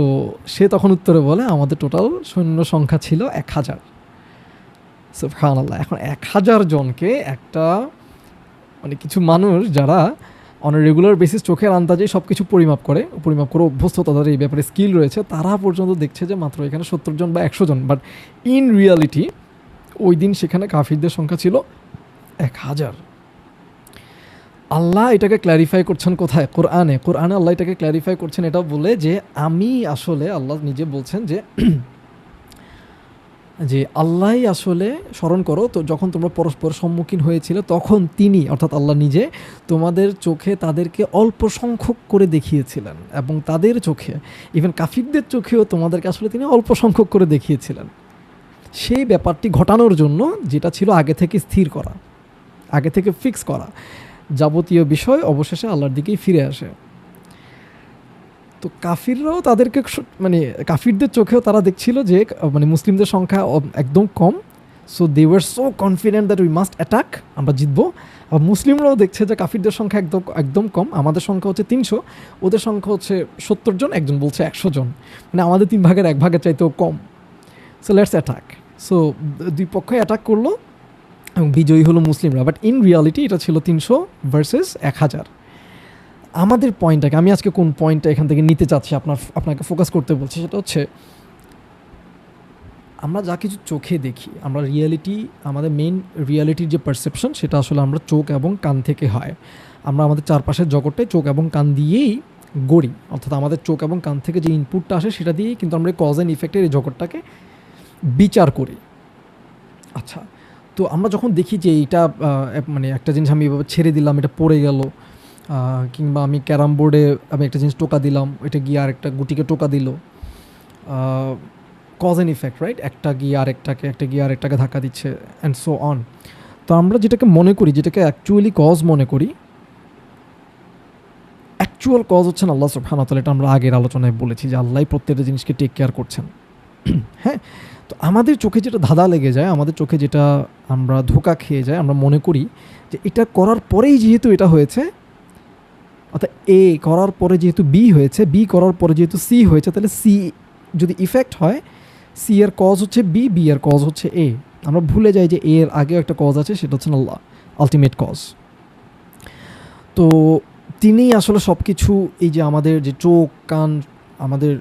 [SPEAKER 1] সে তখন উত্তরে বলে আমাদের টোটাল সৈন্য সংখ্যা ছিল 1000। সুবহানাল্লাহ। এখন 1000 জনকে একটা, মানে কিছু মানুষ যারা অন রেগুলার বেসিস চোখের আন্দাজেই সব কিছু পরিমাপ করে অভ্যস্ত, তাদের এই ব্যাপারে স্কিল রয়েছে, তারা পর্যন্ত দেখছে যে মাত্র এখানে 70 জন বা 100 জন, বাট ইন রিয়ালিটি ওই দিন সেখানে কাফিরদের সংখ্যা ছিল 1000। আল্লাহ এটাকে ক্ল্যারিফাই করছেন কোথায়? কোরআনে আল্লাহ এটাকে ক্ল্যারিফাই করছেন এটা বলে যে আমি আসলে, আল্লাহ নিজে বলছেন যে আল্লাহই আসলে স্মরণ করো তো যখন তোমরা পরস্পর সম্মুখীন হয়েছিল, তখন তিনি, অর্থাৎ আল্লাহ নিজে তোমাদের চোখে তাদেরকে অল্প সংখ্যক করে দেখিয়েছিলেন, এবং তাদের চোখে, ইভেন কাফিরদের চোখেও তোমাদেরকে আসলে তিনি অল্প সংখ্যক করে দেখিয়েছিলেন। সেই ব্যাপারটি ঘটানোর জন্য যেটা ছিল আগে থেকে স্থির করা, আগে থেকে ফিক্স করা, যাবতীয় বিষয় অবশেষে আল্লাহর দিকেই ফিরে আসে। তো কাফিররাও তাদেরকে, মানে কাফিরদের চোখেও তারা দেখছিল যে মানে মুসলিমদের সংখ্যা একদম কম, so they were so confident that we must attack, আমরা জিতবো। আর মুসলিমরাও দেখছে যে কাফিরদের সংখ্যা একদম কম, আমাদের সংখ্যা হচ্ছে 300, ওদের সংখ্যা হচ্ছে 70 জন, একজন বলছে 100 জন, মানে আমাদের 3 ভাগের 1 ভাগের চাইতেও কম, সো লেটস অ্যাটাক। সো দুই পক্ষই অ্যাটাক করলো এবং বিজয়ী হলো মুসলিমরা, বাট ইন রিয়ালিটি এটা ছিল 300 ভার্সেস 1000। আমাদের পয়েন্টটাকে, আমি আজকে কোন পয়েন্টটা এখান থেকে নিতে চাচ্ছি, আপনাকে ফোকাস করতে বলছি, সেটা হচ্ছে আমরা যা কিছু চোখে দেখি, আমরা রিয়ালিটি, আমাদের মেইন রিয়ালিটির যে পারসেপশন সেটা আসলে আমরা চোখ এবং কান থেকে হয়। আমরা আমাদের চারপাশের জগৎটাই চোখ এবং কান দিয়েই গড়ি, অর্থাৎ আমাদের চোখ এবং কান থেকে যে ইনপুটটা আসে সেটা দিয়েই কিন্তু আমরা কজ অ্যান্ড ইফেক্টের এই জগৎটাকে বিচার করি। আচ্ছা, তো আমরা যখন দেখি যে এইটা মানে একটা জিনিস আমি এভাবে ছেড়ে দিলাম, এটা পড়ে গেল, কিংবা আমি ক্যারাম বোর্ডে আমি একটা জিনিস টোকা দিলাম, এটা গিয়ে আরেকটা গুটিকে টোকা দিল, কজ অ্যান্ড ইফেক্ট, রাইট? একটা গিয়ে আরেকটাকে, একটা গিয়ে আরেকটাকে ধাক্কা দিচ্ছে, অ্যান্ড সো অন। তো আমরা যেটাকে মনে করি, যেটাকে অ্যাকচুয়ালি কজ মনে করি, অ্যাকচুয়াল কজ হচ্ছেন আল্লাহ সুবহানাহু ওয়া তাআলা। এটা আমরা আগের আলোচনায় বলেছি যে আল্লাহই প্রত্যেকটা জিনিসকে টেক কেয়ার করছেন। হ্যাঁ, তো আমাদের চোখে যেটা ধাঁধা লেগে যায়, আমাদের চোখে যেটা আমরা ধোঁকা খেয়ে যায়, আমরা মনে করি যে এটা করার পরেই যেহেতু এটা হয়েছে, অর্থাৎ এ করার পরে যেহেতু বি হয়েছে, বি করার পরে যেহেতু সি হয়েছে, তাহলে সি যদি ইফেক্ট হয়, সি এর কজ হচ্ছে বি, বি এর কজ হচ্ছে এ। আমরা ভুলে যাই যে এর আগেও একটা কজ আছে, সেটা হচ্ছে আল্লাহ, আলটিমেট কজ। তো তিনিই আসলে সব কিছু, এই যে আমাদের যে চোখ কান, আমাদের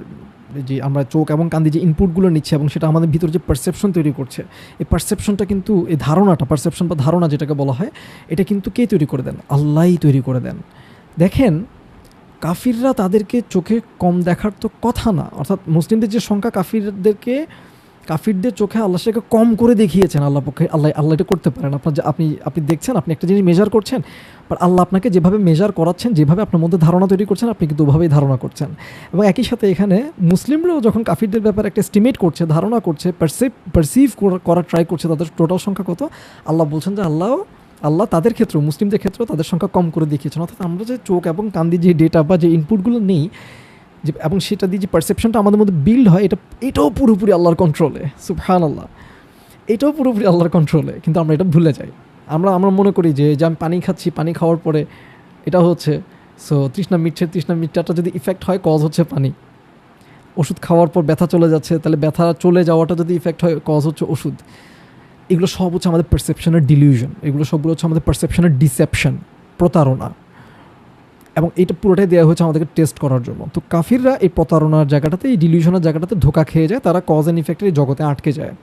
[SPEAKER 1] যে আমরা চোখ এবং কান দিয়ে যে ইনপুটগুলো নিচ্ছি এবং সেটা আমাদের ভিতরে যে পারসেপশন তৈরি করছে, এই পারসেপশনটা কিন্তু, এই ধারণাটা, পারসেপশন বা ধারণা যেটাকে বলা হয়, এটা কিন্তু কে তৈরি করে দেন? আল্লাহই তৈরি করে দেন। দেখেন, কাফিররা তাদেরকে চোখে কম দেখার তো কথা না, অর্থাৎ মুসলিমদের যে সংখ্যা, কাফিরদের চোখে আল্লাহ সেটাকে কম করে দেখিয়েছেন। আল্লাহ পক্ষে আল্লাহ এটা করতে পারেন। আপনি দেখছেন, আপনি একটা জিনিস মেজার করছেন, বাট আল্লাহ আপনাকে যেভাবে মেজার করাচ্ছেন, যেভাবে আপনার মধ্যে ধারণা তৈরি করছেন, আপনি কিন্তু ওভাবেই ধারণা করছেন। এবং একই সাথে এখানে মুসলিমরাও যখন কাফিরদের ব্যাপারে একটা এস্টিমেট করছে, ধারণা করছে, পারসিভ করার ট্রাই করছে, তাদের টোটাল সংখ্যা কত, আল্লাহ বলছেন যে আল্লাহ তাদের ক্ষেত্রেও, মুসলিমদের ক্ষেত্রেও তাদের সংখ্যা কম করে দেখিয়েছেন। অর্থাৎ আমরা যে চোখ এবং কান দিয়ে যে ডেটা বা যে ইনপুটগুলো নেই, যে এবং সেটা দিয়ে যে পারসেপশনটা আমাদের মধ্যে বিল্ড হয়, এটাও পুরোপুরি আল্লাহর কন্ট্রোলে। সুবহানাল্লাহ, এটাও পুরোপুরি আল্লাহর কন্ট্রোলে, কিন্তু আমরা এটা ভুলে যাই। আমরা মনে করি যে আমি পানি খাচ্ছি, পানি খাওয়ার পরে এটা হচ্ছে, সো তৃষ্ণা মিটটাটা যদি ইফেক্ট হয়, কজ হচ্ছে পানি। ওষুধ খাওয়ার পর ব্যথা চলে যাচ্ছে, তাহলে ব্যথা চলে যাওয়াটা যদি ইফেক্ট হয়, কজ হচ্ছে ওষুধ। এগুলো সব হচ্ছে আমাদের পারসেপশনের ডিলিউশন, এগুলো সবগুলো হচ্ছে আমাদের পারসেপশনের ডিসেপশন, প্রতারণা। এবং এটা পুরোটাই দেওয়া হয়েছে আমাদেরকে টেস্ট করার জন্য। তো কাফিররা এই প্রতারণার জায়গাটাতে, এই ডিলিউশনের জায়গাটাতে ধোঁকা খেয়ে যায়, তারা কজ অ্যান্ড ইফেক্টের এই জগতে আটকে যায়।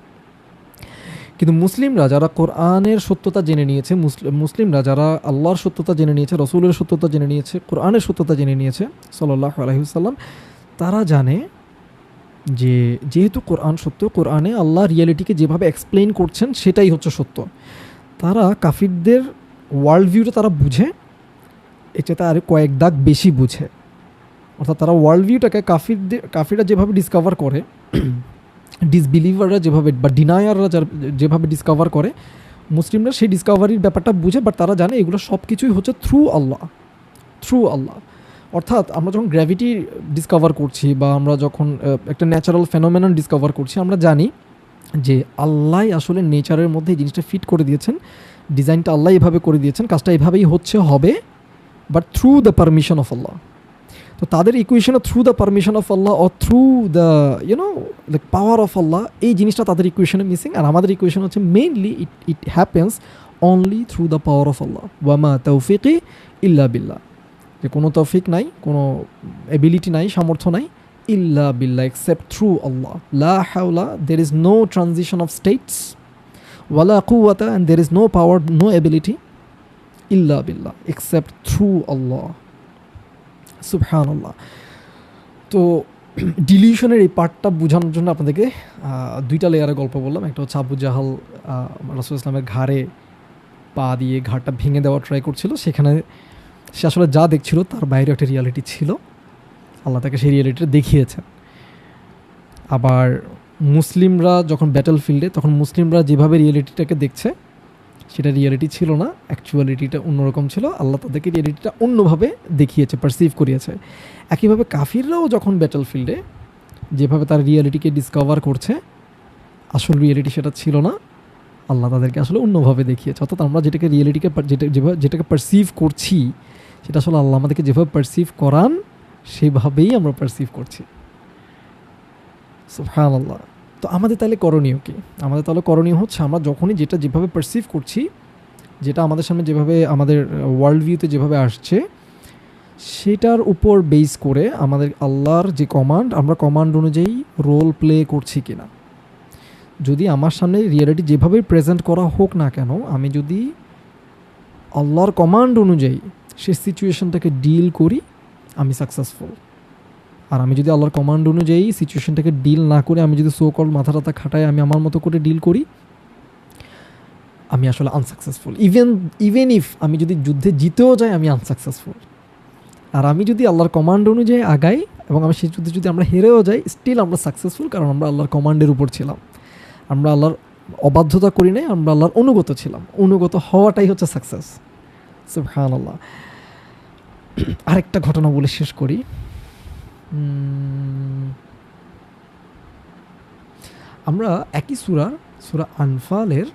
[SPEAKER 1] কিন্তু মুসলিমরা যারা কোরআনের সত্যতা জেনে নিয়েছে, মুসলিমরা যারা আল্লাহর সত্যতা জেনে নিয়েছে, রসুলের সত্যতা জেনে নিয়েছে, কোরআনের সত্যতা জেনে নিয়েছে সাল্লাল্লাহু আলাইহি ওয়াসাল্লাম, তারা জানে যে যেহেতু কোরআন সত্য, কোরআনে আল্লাহ রিয়েলিটিকে যেভাবে এক্সপ্লেইন করছেন সেটাই হচ্ছে সত্য। তারা কাফিরদের ওয়ার্ল্ড ভিউটা তারা বুঝে, এটাতে আর কয়েক দাগ বেশি বুঝে। অর্থাৎ তারা ওয়ার্ল্ড ভিউটাকে কাফিররা যেভাবে ডিসকভার করে, ডিসবিলিভাররা যেভাবে বা ডিনায়াররা যেভাবে ডিসকভার করে, মুসলিমরা সেই ডিসকভারির ব্যাপারটা বুঝে, বাট তারা জানে এগুলো সব কিছুই হচ্ছে থ্রু আল্লাহ। অর্থাৎ আমরা যখন গ্র্যাভিটি ডিসকভার করছি, বা আমরা যখন একটা ন্যাচারাল ফেনোমেনন ডিসকভার করছি, আমরা জানি যে আল্লাহ আসলে নেচারের মধ্যে এই জিনিসটা ফিট করে দিয়েছেন, ডিজাইনটা আল্লাহ এভাবে করে দিয়েছেন, কাজটা এভাবেই হবে, but through the permission of Allah. তো তাদের ইকুয়েশনে through the permission of Allah or through the the power of Allah, এই জিনিসটা তাদের ইকুয়েশনে মিসিং। আর আমাদের ইকুয়েশন হচ্ছে mainly it happens only through the power of Allah, ওয়ামা তৌফিকি ইল্লা বিল্লাহ। যে কোনো তৌফিক নাই, কোনো এবিলিটি নাই, সামর্থ্য নাই, ইল্লা বিল্লাহ, এক্সেপ্ট থ্রু আল্লাহ। লা হাওলা, there is no transition of states, ওয়ালা কুওয়াতা, and there is no power, no ability, ইল্লা বিল্লাহ, এক্সেপ্ট থ্রু আল্লাহ। সুবহানাল্লাহ। তো ডিলিউশনের এই পার্টটা বোঝানোর জন্য আপনাদেরকে দুইটা লেয়ারে গল্প বললাম। একটা হচ্ছে আবু জাহাল রাসূল ইসলামের ঘাড়ে পা দিয়ে ঘাড়টা ভেঙে দেওয়ার ট্রাই করছিল, সেখানে সে আসলে যা দেখছিল তার বাইরে একটা রিয়ালিটি ছিল, আল্লাহ তাকে সেই রিয়ালিটিটা দেখিয়েছেন। আবার মুসলিমরা যখন ব্যাটল ফিল্ডে, তখন মুসলিমরা যেভাবে রিয়ালিটিটাকে দেখছে সেটা রিয়ালিটি ছিল না, অ্যাকচুয়ালিটিটা অন্যরকম ছিল। আল্লাহ তাদেরকে রিয়ালিটিটা অন্যভাবে দেখিয়েছে, পারসিভ করিয়েছে। একইভাবে কাফিররাও যখন ব্যাটল ফিল্ডে যেভাবে তার রিয়ালিটিকে ডিসকভার করছে, আসল রিয়ালিটি সেটা ছিল না, আল্লাহ তাদেরকে আসলে অন্যভাবে দেখিয়েছে। অর্থাৎ আমরা যেটাকে পারসিভ করছি, সেটা আসলে আল্লাহ আমাদেরকে যেভাবে পারসিভ করান সেভাবেই আমরা পারসিভ করছি। সুবহানাল্লাহ। তো আমাদের তাহলে করণীয় কি? আমাদের তাহলে করণীয় হচ্ছে, আমরা যখনই যেভাবে পারসিভ করছি, যেটা আমাদের সামনে যেভাবে আমাদের ওয়ার্ল্ড ভিউতে যেভাবে আসছে, সেটার উপর বেস করে আমাদের আল্লাহর যে কমান্ড, আমরা কমান্ড অনুযায়ী রোল প্লে করছি কিনা। যদি আমার সামনে রিয়েলিটি যেভাবেই প্রেজেন্ট করা হোক না কেন, আমি যদি আল্লাহর কমান্ড অনুযায়ী সে সিচুয়েশনটাকে ডিল করি, আমি সাকসেসফুল। আর আমি যদি আল্লাহর কমান্ড অনুযায়ী সিচুয়েশনটাকে ডিল না করে আমি যদি সো কল মাথা টাথা খাটাই আমি আমার মতো করে ডিল করি, আমি আসলে আনসাকসেসফুল। ইভেন ইফ আমি যদি যুদ্ধে জিতেও যাই, আমি আনসাকসেসফুল। আর আমি যদি আল্লাহর কমান্ড অনুযায়ী আগাই এবং আমি সেই যুদ্ধে যদি আমরা হেরেও যাই, স্টিল আমরা সাকসেসফুল, কারণ আমরা আল্লাহর কমান্ডের উপর ছিলাম। আমরা আল্লাহর অবাধ্যতা করি নাই, আমরা আল্লাহর অনুগত ছিলাম। অনুগত হওয়াটাই হচ্ছে সাকসেস। সুবহানাল্লাহ। আরেকটা ঘটনা বলে শেষ করি। আমরা একই সূরা আনফালের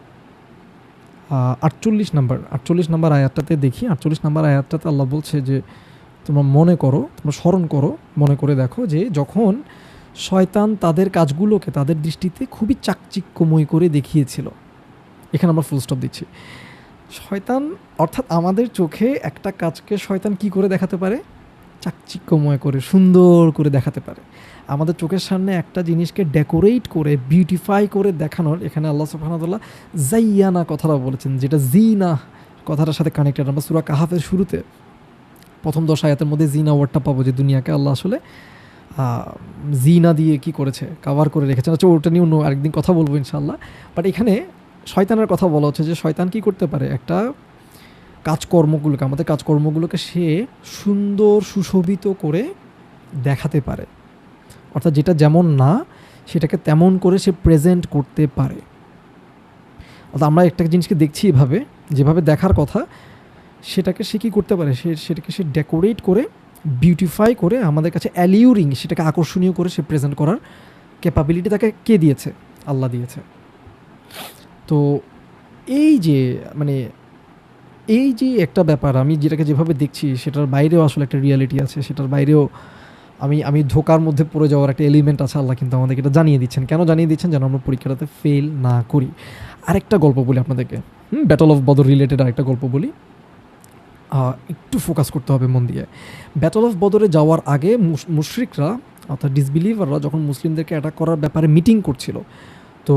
[SPEAKER 1] 48 নাম্বার আয়াতটাতে দেখি। 48 নাম্বার আয়াতটাতে আল্লাহ বলছে যে তোমরা স্মরণ করো, মনে করে দেখো যে যখন শয়তান তাদের কাজগুলোকে তাদের দৃষ্টিতে খুবই চাকচিক্যময় করে দেখিয়েছিল। এখানে আমরা ফুল স্টপ দিচ্ছি। শয়তান অর্থাৎ আমাদের চোখে একটা কাজকে শয়তান কি করে দেখাতে পারে? চাকচিক্যময় করে, সুন্দর করে দেখাতে পারে। আমাদের চোখের সামনে একটা জিনিসকে ডেকোরেট করে, বিউটিফাই করে দেখানোর, এখানে আল্লাহ সুবহানাহু ওয়া তাআলা জাইয়ানা কথাটা বলেছেন, যেটা জিনা কথাটার সাথে কানেক্টেড। আমরা সূরা কাহাফের শুরুতে প্রথম 10 আয়াতের মধ্যে জিনা ওয়ার্ডটা পাবো, যে দুনিয়াকে আল্লাহ আসলে জিনা দিয়ে কি করেছে, কাভার করে রেখেছেন। আচ্ছা, ওটা নিয়ে অন্য আরেকদিন কথা বলবো ইনশাআল্লাহ। বাট এখানে শয়তানের কথা বলা হচ্ছে যে শয়তান কি করতে পারে, একটা আমাদের কাজকর্মগুলোকে সে সুন্দর সুশোভিত করে দেখাতে পারে। অর্থাৎ যেটা যেমন না সেটাকে তেমন করে সে প্রেজেন্ট করতে পারে। অর্থাৎ আমরা একটা জিনিসকে দেখছি এভাবে, যেভাবে দেখার কথা সেটাকে সে কী করতে পারে, সেটাকে সে ডেকোরেট করে, বিউটিফাই করে আমাদের কাছে অ্যালিউরিং, সেটাকে আকর্ষণীয় করে সে প্রেজেন্ট করার ক্যাপাবিলিটি তাকে কে দিয়েছে? আল্লাহ দিয়েছে। তো এই যে একটা ব্যাপার, আমি যেটাকে যেভাবে দেখছি সেটার বাইরেও আসলে একটা রিয়ালিটি আছে, সেটার বাইরেও আমি ধোকার মধ্যে পড়ে যাওয়ার একটা এলিমেন্ট আছে। আল্লাহ কিন্তু আমাদেরকে এটা জানিয়ে দিচ্ছেন। কেন জানিয়ে দিচ্ছেন? যেন আমরা পরীক্ষাটাতে ফেল না করি। আরেকটা গল্প বলি আপনাদেরকে, ব্যাটল অফ বদর রিলেটেড আরেকটা গল্প বলি। একটু ফোকাস করতে হবে মন দিয়ে। ব্যাটল অফ বদরে যাওয়ার আগে মুশরিকরা অর্থাৎ ডিসবিলিভাররা যখন মুসলিমদেরকে অ্যাটাক করার ব্যাপারে মিটিং করছিল, তো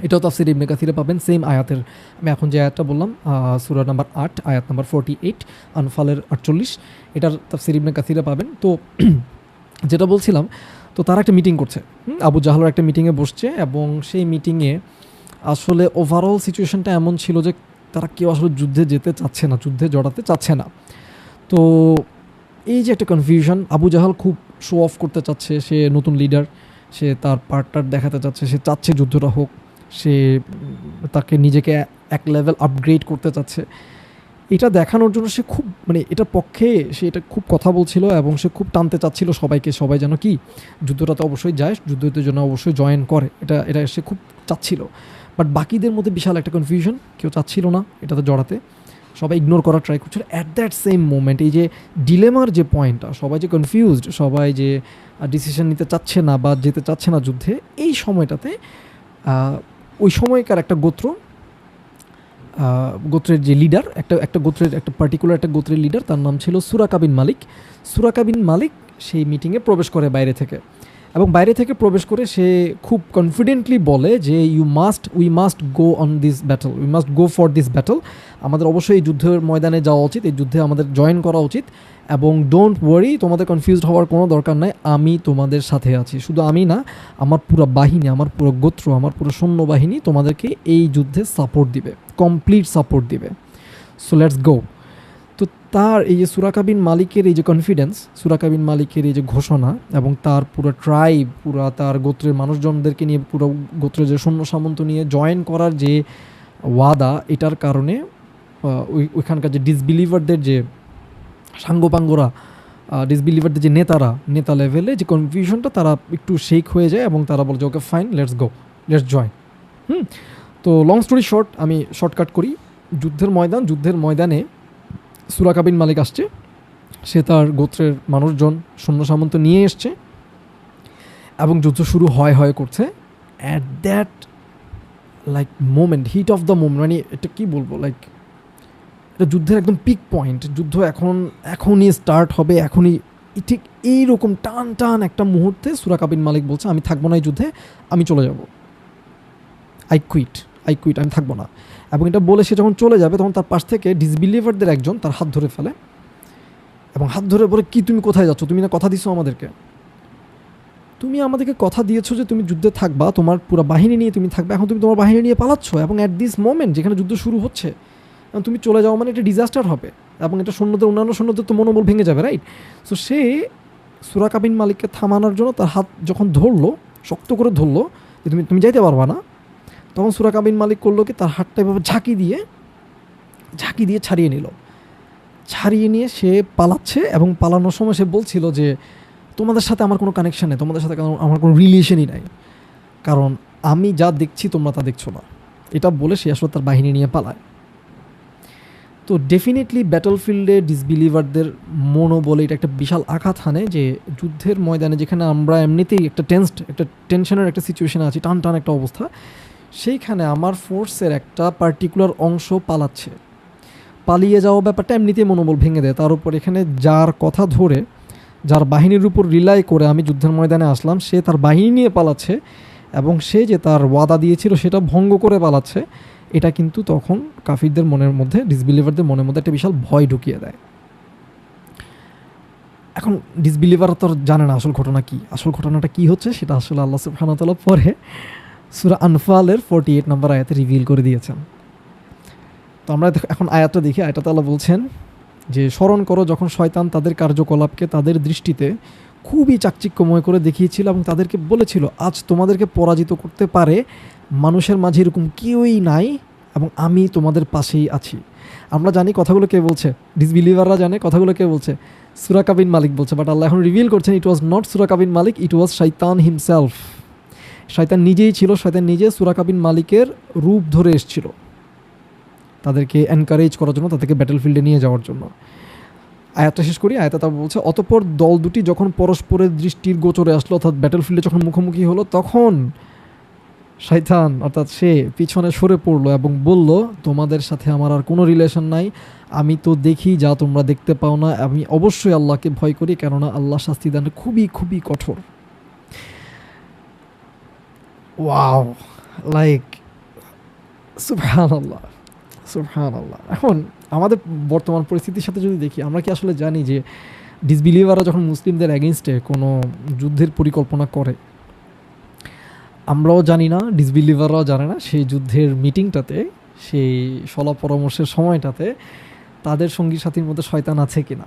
[SPEAKER 1] এটাও তাফসীর ইবনে কাসিরে পাবেন সেম আয়াতের। আমি এখন যে আয়াতটা বললাম সূরা নাম্বার 8 আয়াত নাম্বার 48, আনফালের 48, এটার তাফসীর ইবনে কাসিরে পাবেন। তো যেটা বলছিলাম, তো তারা একটা মিটিং করছে, আবু জাহলের একটা মিটিংয়ে বসছে, এবং সেই মিটিংয়ে আসলে ওভারঅল সিচুয়েশনটা এমন ছিল যে তারা কেউ আসলে যুদ্ধে যেতে চাচ্ছে না, যুদ্ধে জড়াতে চাচ্ছে না। তো এই যে একটা কনফিউশন, আবু জাহাল খুব শো অফ করতে চাচ্ছে, সে নতুন লিডার, সে তার পার্টটার দেখাতে চাচ্ছে, সে চাচ্ছে যুদ্ধটা হোক, সে তাকে নিজেকে এক লেভেল আপগ্রেড করতে চাচ্ছে। এটা দেখানোর জন্য সে খুব এটার পক্ষে সে এটা খুব কথা বলছিল, এবং সে খুব টানতে চাচ্ছিল সবাইকে, সবাই যেন কি যুদ্ধটাতে অবশ্যই যায়, যুদ্ধের জন্য অবশ্যই জয়েন করে, এটা সে খুব চাচ্ছিল। বাট বাকিদের মধ্যে বিশাল একটা কনফিউশন, কেউ চাচ্ছিল না এটাতে জড়াতে, সবাই ইগনোর করার ট্রাই করছিল। অ্যাট দ্যাট সেম মোমেন্ট, এই যে ডিলেমার যে পয়েন্টটা, সবাই যে কনফিউজড, সবাই যে ডিসিশন নিতে চাচ্ছে না বা যেতে চাচ্ছে না যুদ্ধে, এই সময়টাতে ওই সময়কার একটা গোত্রের যে লিডার, একটা গোত্রের একটা পার্টিকুলার একটা গোত্রের লিডার, তার নাম ছিল সুরাকা বিন মালিক। সেই মিটিংয়ে প্রবেশ করে বাইরে থেকে, এবং বাইরে থেকে প্রবেশ করে সে খুব কনফিডেন্টলি বলে যে we must go on this battle, we must go for this battle. আমাদের অবশ্যই এই যুদ্ধের ময়দানে যাওয়া উচিত, এই যুদ্ধে আমাদের জয়েন করা উচিত, এবং ডোন্ট ওয়ারি, তোমাদের কনফিউজড হওয়ার কোনো দরকার নাই, আমি তোমাদের সাথে আছি। শুধু আমি না, আমার পুরো বাহিনী, আমার পুরো গোত্র, আমার পুরো সৈন্যবাহিনী তোমাদেরকে এই যুদ্ধে সাপোর্ট দিবে, কমপ্লিট সাপোর্ট দিবে। So let's go. তো তার এই যে সুরাকা বিন মালিকের এই যে কনফিডেন্স, সুরাকা বিন মালিকের এই যে ঘোষণা, এবং তার পুরো ট্রাইব, পুরো তার গোত্রের মানুষজনদেরকে নিয়ে, পুরো গোত্রের যে সৈন্য সামন্ত নিয়ে জয়েন করার যে ওয়াদা, এটার কারণে ওইখানকার যে ডিসবিলিভারদের যে সাঙ্গপাঙ্গরা, ডিসবিলিভারদের যে নেতা লেভেলে যে কনফিউশনটা, তারা একটু শেক হয়ে যায়, এবং তারা বলে যে okay fine, let's go, let's join. তো লং স্টোরি শর্ট, আমি শর্টকাট করি। যুদ্ধের ময়দানে সুরাকা বিন মালিক আসছে, সে তার গোত্রের মানুষজন সৈন্য সামন্ত নিয়ে এসছে, এবং যুদ্ধ শুরু হয় করছে। At that moment, heat of the moment, এটা কি বলবো, এটা যুদ্ধের একদম পিক পয়েন্ট, যুদ্ধ এখনই স্টার্ট হবে, এখনই, ঠিক এইরকম টান একটা মুহূর্তে সুরাকা বিন মালিক বলছে আমি থাকবো না এই যুদ্ধে, আমি চলে যাব। আই কুইট, আমি থাকবো না। এবং এটা বলে সে যখন চলে যাবে তখন তার পাশ থেকে ডিসবিলিভারদের একজন তার হাত ধরে ফেলে এবং হাত ধরে বলে, কি তুমি কোথায় যাচ্ছ? তুমি না কথা দিছো আমাদেরকে, তুমি আমাদেরকে কথা দিয়েছো যে তুমি যুদ্ধে থাকবা, তোমার পুরো বাহিনী নিয়ে তুমি থাকবে, এখন তুমি তোমার বাহিনী নিয়ে পালাচ্ছ এবং অ্যাট দিস মোমেন্ট যেখানে যুদ্ধ শুরু হচ্ছে তুমি চলে যাও, মানে এটা ডিজাস্টার হবে এবং এটা সৈন্যদের, অন্যান্য সৈন্যদের তো মনোবল ভেঙে যাবে, রাইট? সো সে সুরাকা বিন মালিককে থামানোর জন্য তার হাত যখন ধরলো, শক্ত করে ধরলো যে তুমি তুমি যাইতে পারবা না, তখন সুরাকা বিন মালিক করলো কি, তার হাতটা এভাবে ঝাঁকি দিয়ে ছাড়িয়ে নিল। ছাড়িয়ে নিয়ে সে পালাচ্ছে এবং পালানোর সময় সে বলছিল যে তোমাদের সাথে আমার কোনো কানেকশান নেই, তোমাদের সাথে আমার কোনো রিলেশনই নাই, কারণ আমি যা দেখছি তোমরা তা দেখছো না। এটা বলে সে আসলে তার বাহিনী নিয়ে পালায়। তো ডেফিনেটলি ব্যাটলফিল্ডে ডিসবিলিভারদের মনোবলে এটা একটা বিশাল আঘাত হানে যে যুদ্ধের ময়দানে যেখানে আমরা এমনিতেই একটা টেনশনের একটা সিচুয়েশনে আছি, টান একটা অবস্থা, সেইখানে আমার ফোর্সের একটা পার্টিকুলার অংশ পালাচ্ছে। পালিয়ে যাওয়া ব্যাপারটা এমনিতেই মনোবল ভেঙে দেয়। তার উপর এখানে যার কথা ধরে, যার বাহিনীর উপর রিলাই করে আমি যুদ্ধের ময়দানে আসলাম, সে তার বাহিনী নিয়ে পালাচ্ছে এবং সে যে তার ওয়াদা দিয়েছিল সেটা ভঙ্গ করে পালাচ্ছে। এটা কিন্তু তখন কাফিরদের মনের মধ্যে, ডিসবিলিভারদের মনের মধ্যে একটা বিশাল ভয় ঢুকিয়ে দেয়। এখন ডিসবিলিভাররা তো জানে না আসল ঘটনা কি, আসল ঘটনাটা কি হচ্ছে সেটা আসলে আল্লাহ সুবহানাহু ওয়া তাআলা পরে সূরা আনফালের 48 নম্বর আয়াতে রিভিল করে দিয়েছেন। তো আমরা এখন আয়াতটা দেখি। আয়াতটা আল্লাহ বলছেন যে স্মরণ করো যখন শয়তান তাদের কার্যকলাপকে তাদের দৃষ্টিতে খুবই চাকচিক্যময় করে দেখিয়েছিল এবং তাদেরকে বলেছিল, আজ তোমাদেরকে পরাজিত করতে পারে মানুষের মাঝে এরকম কেউই নাই এবং আমি তোমাদের পাশেই আছি। আমরা জানি কথাগুলো কে বলছে, ডিসবিলিভাররা জানে কথাগুলো কে বলছে, সুরাকা বিন মালিক বলছে। বাট আল্লাহ এখন রিভিল করছেন ইট ওয়াজ নট সুরাকা বিন মালিক, ইট ওয়াজ শয়তান হিমসেলফ। শয়তান নিজেই ছিল, শয়তান নিজে সুরাকা বিন মালিকের রূপ ধরে এসেছিল তাদেরকে এনকারেজ করার জন্য, তাদেরকে ব্যাটলফিল্ডে নিয়ে যাওয়ার জন্য। আয়াতটা শেষ করি। আয়াতটা বলছে, অতঃপর দল দুটি যখন পরস্পরের দৃষ্টির গোচরে আসলো, অর্থাৎ ব্যাটলফিল্ডে যখন মুখোমুখি হলো, তখন শয়তান অর্থাৎ সে পিছনে সরে পড়লো এবং বলল, তোমাদের সাথে আমার আর কোনো রিলেশন নাই, আমি তো দেখি যা তোমরা দেখতে পাও না, আমি অবশ্যই আল্লাহকে ভয় করি, কেননা আল্লাহ শাস্তিদান খুবই খুবই কঠোর। ওয়াও, লাইক সুবহানাল্লাহ, সুবহানাল্লাহ। এখন আমাদের বর্তমান পরিস্থিতির সাথে যদি দেখি, আমরা কি আসলে জানি যে ডিসবিলিভাররা যখন মুসলিমদের অ্যাগেনস্টে কোনো যুদ্ধের পরিকল্পনা করে, আমরাও জানি না, ডিসবিলিভাররাও জানে না, সেই যুদ্ধের মিটিংটাতে, সেই সলা পরামর্শের সময়টাতে তাদের সঙ্গী সাথীর মধ্যে শয়তান আছে কি না,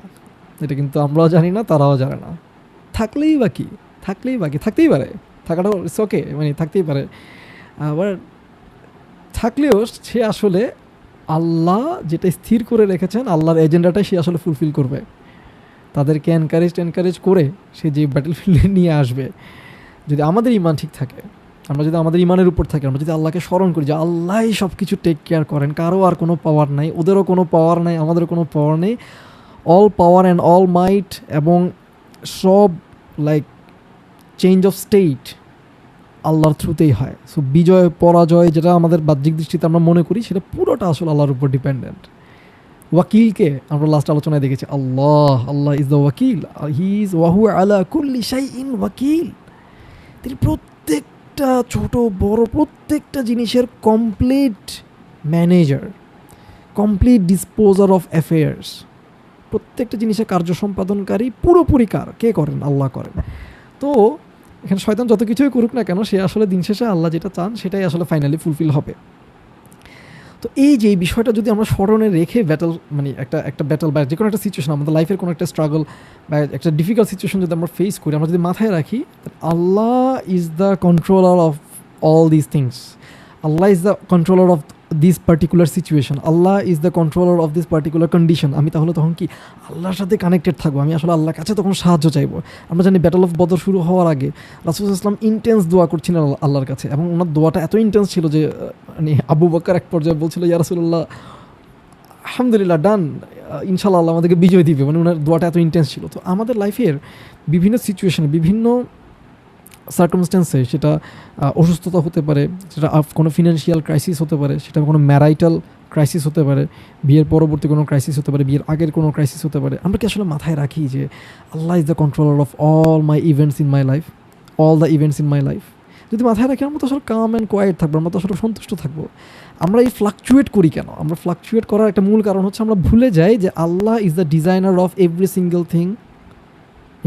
[SPEAKER 1] এটা কিন্তু আমরাও জানি না, তারাও জানে না। থাকলেই বাকি থাকতেই পারে, থাকাটা ইটস ওকে, মানে থাকতেই পারে। আবার থাকলেও সে আসলে আল্লাহ যেটা স্থির করে রেখেছেন, আল্লাহর এজেন্ডাটাই সে আসলে ফুলফিল করবে। তাদেরকে এনকারেজ করে সে যে ব্যাটলফিল্ডে নিয়ে আসবে। যদি আমাদের ইমান ঠিক থাকে, আমরা যদি আমাদের ইমানের উপর থাকি, আমরা যদি আল্লাহকে স্মরণ করি যে আল্লাহই সব কিছু টেক কেয়ার করেন, কারো আর কোনো পাওয়ার নাই, ওদেরও কোনো পাওয়ার নাই, আমাদেরও কোনো পাওয়ার নেই, অল পাওয়ার অ্যান্ড অল মাইট, এবং সব লাইক চেঞ্জ অফ স্টেট আল্লাহর থ্রুতেই হয়। সো বিজয় পরাজয় যেটা আমাদের বাহ্যিক দৃষ্টিতে আমরা মনে করি, সেটা পুরোটা আসলে আল্লাহর উপর ডিপেন্ডেন্ট। ওয়াকিলকে আমরা লাস্ট আলোচনায় দেখেছি, আল্লাহ ইজ দ্য ওয়াকিল, হি ইজ ওয়াহু আলা কুল্লি শাইইন ওয়াকিল। তিনি প্রত্যেকটা ছোট বড় প্রত্যেকটা জিনিসের complete manager, complete disposer of affairs. প্রত্যেকটা জিনিসের কার্য সম্পাদনকারী পুরোপুরি কে করেন? আল্লাহ করেন। তো এখানে শয়তান যত কিছুই করুক না কেন, সে আসলে দিন শেষে আল্লাহ যেটা চান সেটাই আসলে ফাইনালি ফুলফিল হবে। তো এই যে বিষয়টা যদি আমরা স্মরণে রেখে মানে একটা ব্যাটল বা যে কোনো একটা সিচুয়েশন, আমাদের লাইফের কোনো একটা স্ট্রাগল বা একটা ডিফিকাল্ট সিচুয়েশন যদি আমরা ফেস করি, আমরা যদি মাথায় রাখি Allah is the controller of all this things, Allah is the controller of this particular situation, Allah is the controller of this particular condition, আমি তাহলে তখন কি আল্লাহর সাথে কানেক্টেড থাকবো, আমি আসলে আল্লাহর কাছে তখন সাহায্য চাইবো। আমরা জানি ব্যাটল অফ বদর শুরু হওয়ার আগে রাসূল সাল্লাল্লাহু আলাইহি ওয়াসাল্লাম ইন্টেন্স দোয়া করছিলেন আল্লাহর কাছে, এবং ওনার দোয়াটা এত ইন্টেন্স ছিল যে মানে আবু বকর এক পর্যায়ে বলছিল, ইয়া রাসূলুল্লাহ আলহামদুলিল্লাহ ডান, ইনশাআল্লাহ আল্লাহ আমাদেরকে বিজয় দিবে, মানে ওনার দোয়াটা এত ইন্টেন্স ছিল। তো আমাদের লাইফের বিভিন্ন সিচুয়েশনে, বিভিন্ন সার্কামস্ট্যান্সে, সেটা অসুস্থতা হতে পারে, সেটা কোনো ফিনান্সিয়াল ক্রাইসিস হতে পারে, সেটা কোনো ম্যারাইটাল ক্রাইসিস হতে পারে, বিয়ের পরবর্তী কোনো ক্রাইসিস হতে পারে, বিয়ের আগের কোনো ক্রাইসিস হতে পারে, আমরা কি আসলে মাথায় রাখি যে Allah is the controller of all my events in my life, all the events in my life? যদি মাথায় রাখি আমরা তো আসলে কাম অ্যান্ড কোয়াইট থাকবো, আমরা তো আসলে সন্তুষ্ট থাকবো। আমরা এই ফ্লাকচুয়েট করি কেন? আমরা ফ্লাকচুয়েট করার একটা মূল কারণ হচ্ছে আমরা ভুলে যাই যে Allah is the designer of every single thing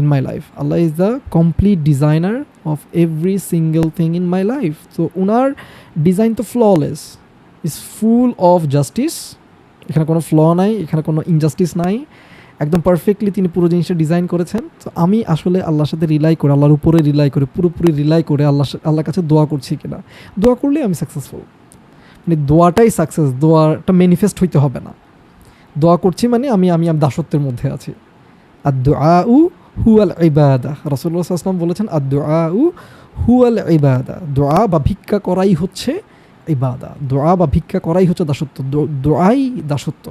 [SPEAKER 1] in my life. Allah is the complete designer of every single thing in my life. তো ওনার ডিজাইন তো flawless, is full of justice. এখানে কোনো ফ্ল নাই, এখানে কোনো ইনজাস্টিস নাই, একদম পারফেক্টলি তিনি পুরো জিনিসটা ডিজাইন করেছেন। তো আমি আসলে আল্লাহর সাথে রিলাই করে, আল্লাহর উপরে রিলাই করে, পুরোপুরি রিলাই করে আল্লাহর কাছে দোয়া করছি কিনা। দোয়া করলে আমি সাকসেসফুল, মানে দোয়াটাই সাকসেস, দোয়াটা ম্যানিফেস্ট হইতে হবে না। দোয়া করছি মানে আমি আমি দাসত্বের মধ্যে আছি। আর দুআউ হুয়াল ইবাদা, রাসূলুল্লাহ সাল্লাল্লাহু আলাইহি ওয়াসাল্লাম বলেছেন আর দুআউ হুয়াল ইবাদা, দোয়া বা ভিক্ষা করাই হচ্ছে ইবাদা, দোয়া বা ভিক্ষা করাই হচ্ছে দাসত্ব। দোয়াই দাসত্ব,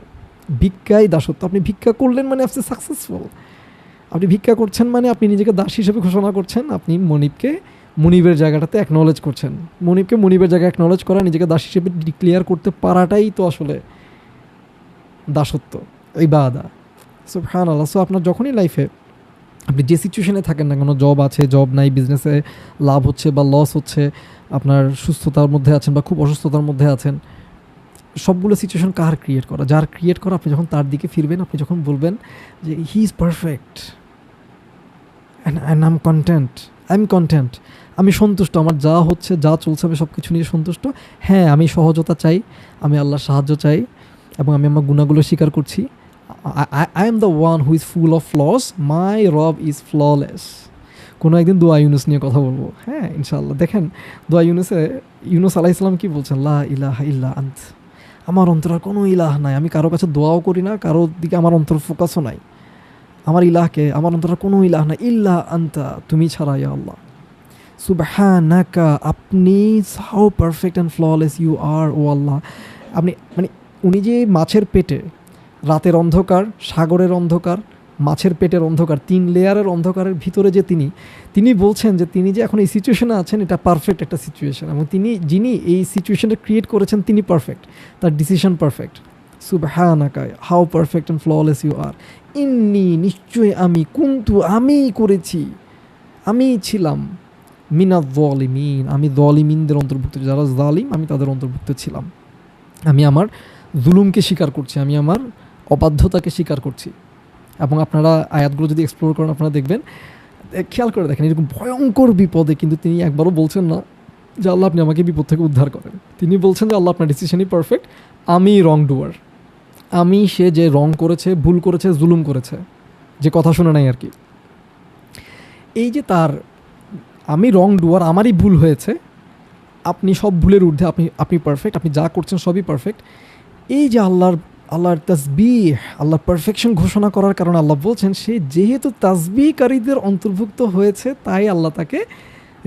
[SPEAKER 1] ভিক্ষাই দাসত্ব। আপনি ভিক্ষা করলেন মানে আপনি সাকসেসফুল। আপনি ভিক্ষা করছেন মানে আপনি নিজেকে দাস হিসেবে ঘোষণা করছেন, আপনি মনিবকে মনিবের জায়গাটাতে অ্যাকনলেজ করছেন। মনিবকে মনিবের জায়গায় অ্যাকনলেজ করা, নিজেকে দাস হিসেবে ডিক্লেয়ার করতে পারাটাই তো আসলে দাসত্ব, ইবাদা। সুবহানাল্লাহ। সো আপনার যখনই লাইফে আপনি যে সিচুয়েশনে থাকেন না, কোনো জব আছে, জব নাই, বিজনেসে লাভ হচ্ছে বা লস হচ্ছে, আপনার সুস্থতার মধ্যে আছেন বা খুব অসুস্থতার মধ্যে আছেন, সবগুলো সিচুয়েশন কার ক্রিয়েট করা? যার ক্রিয়েট করা। আপনি যখন তার দিকে ফিরবেন, আপনি যখন বলবেন যে he is perfect and I am content, আমি সন্তুষ্ট, আমার যা হচ্ছে যা চলছে আমি সব কিছু নিয়ে সন্তুষ্ট। হ্যাঁ, আমি সহজতা চাই, আমি আল্লাহর সাহায্য চাই, এবং আমি আমার গুণাগুলো স্বীকার করছি। I am the one who is full of flaws, my Rob is flawless. কোনো একদিন দোয়া ইউনুস নিয়ে কথা বলবো, হ্যাঁ ইনশাআল্লাহ। দেখেন দোয়া ইউনুসে ইউনুস আলাইহিস সালাম কি বলছেন? লা ইলাহা ইল্লা আন্ত, আমার অন্তর আর কোনো ইলাহ নাই। আমি কারো কাছে দোয়াও করি না, কারোর দিকে আমার অন্তর ফোকাসও নাই। আমার ইলাহকে, আমার অন্তরে কোনো ইলাহ নাই, ইল্লা আন্তা, তুমি ছাড়া ইয়া আল্লাহ। সুবহানাকা, আপনি how perfect and flawless you are O Allah. আপনি মানে উনি যে মাছের পেটে, রাতের অন্ধকার, সাগরের অন্ধকার, মাছের পেটের অন্ধকার, 3 লেয়ারের অন্ধকারের ভিতরে যে তিনি বলছেন যে তিনি যে এখন এই সিচুয়েশনে আছেন, এটা পারফেক্ট একটা সিচুয়েশন, এবং যিনি এই সিচুয়েশনটা ক্রিয়েট করেছেন তিনি পারফেক্ট, তার ডিসিশন পারফেক্ট। সুবহানাকা how perfect and flawless you are. ইন্নি, নিশ্চয়ই আমি, কুনতু, আমি করেছি, আমি ছিলাম, মিনাজ যালিমিন, আমি যালিমিনদের অন্তর্ভুক্ত, যারা জালিম আমি তাদের অন্তর্ভুক্ত ছিলাম। আমি আমার জুলুমকে স্বীকার করছি, আমি আমার অবাধ্যতাকে স্বীকার করছি। এবং আপনারা আয়াতগুলো যদি এক্সপ্লোর করেন, আপনারা দেখবেন, খেয়াল করে দেখেন, এরকম ভয়ঙ্কর বিপদে কিন্তু তিনি একবারও বলছেন না যে আল্লাহ আপনি আমাকে বিপদ থেকে উদ্ধার করেন। তিনি বলছেন যে আল্লাহ আপনার ডিসিশনই পারফেক্ট, আমি রং ডুয়ার, আমি সে যে রং করেছে, ভুল করেছে, জুলুম করেছে, যে কথা শুনে নাই আর কি। এই যে তার আমি রং ডুয়ার, আমারই ভুল হয়েছে, আপনি সব ভুলের ঊর্ধ্বে, আপনি পারফেক্ট, আপনি যা করছেন সবই পারফেক্ট। এই যে আল্লাহর তাসবিহ, আল্লাহর পারফেকশন ঘোষণা করার কারণে আল্লাহ বলছেন সে যেহেতু তাসবিহকারীদের অন্তর্ভুক্ত হয়েছে তাই আল্লাহ তাকে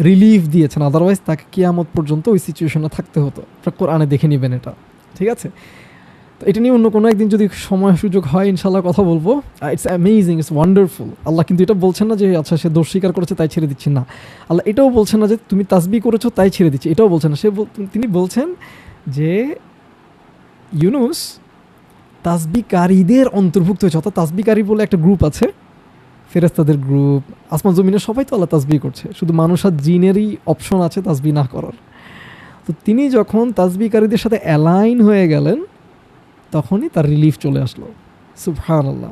[SPEAKER 1] রিলিফ দিয়েছেন, আদারওয়াইজ তাকে কিয়ামত পর্যন্ত ওই সিচুয়েশনে থাকতে হতো। কোরআনে দেখে নেবেন এটা, ঠিক আছে? তো এটা নিয়ে অন্য কোনো একদিন যদি সময় সুযোগ হয় ইনশাল্লাহ কথা বলবো। It's amazing, it's wonderful. Allah কিন্তু এটা বলছেন না যে আচ্ছা সে দোষ স্বীকার করেছে তাই ছেড়ে দিচ্ছি, না। আল্লাহ এটাও বলছেন না যে তুমি তাসবিহ করেছো তাই ছেড়ে দিচ্ছি, এটাও বলছেন না। তিনি বলছেন যে ইউনুস তাসবিহকারীদের অন্তর্ভুক্ত হয়েছে, অর্থাৎ তাসবিহকারী বলে একটা গ্রুপ আছে, ফেরেশতাদের গ্রুপ, আসমান জমিনের সবাই তো আল্লাহ তাসবিহ করছে, শুধু মানুষ আর জিনেরই অপশন আছে তাসবিহ না করার। তো তিনি যখন তাসবিহকারীদের সাথে অ্যালাইন হয়ে গেলেন তখনই তার রিলিফ চলে আসলো। সুবহানাল্লাহ।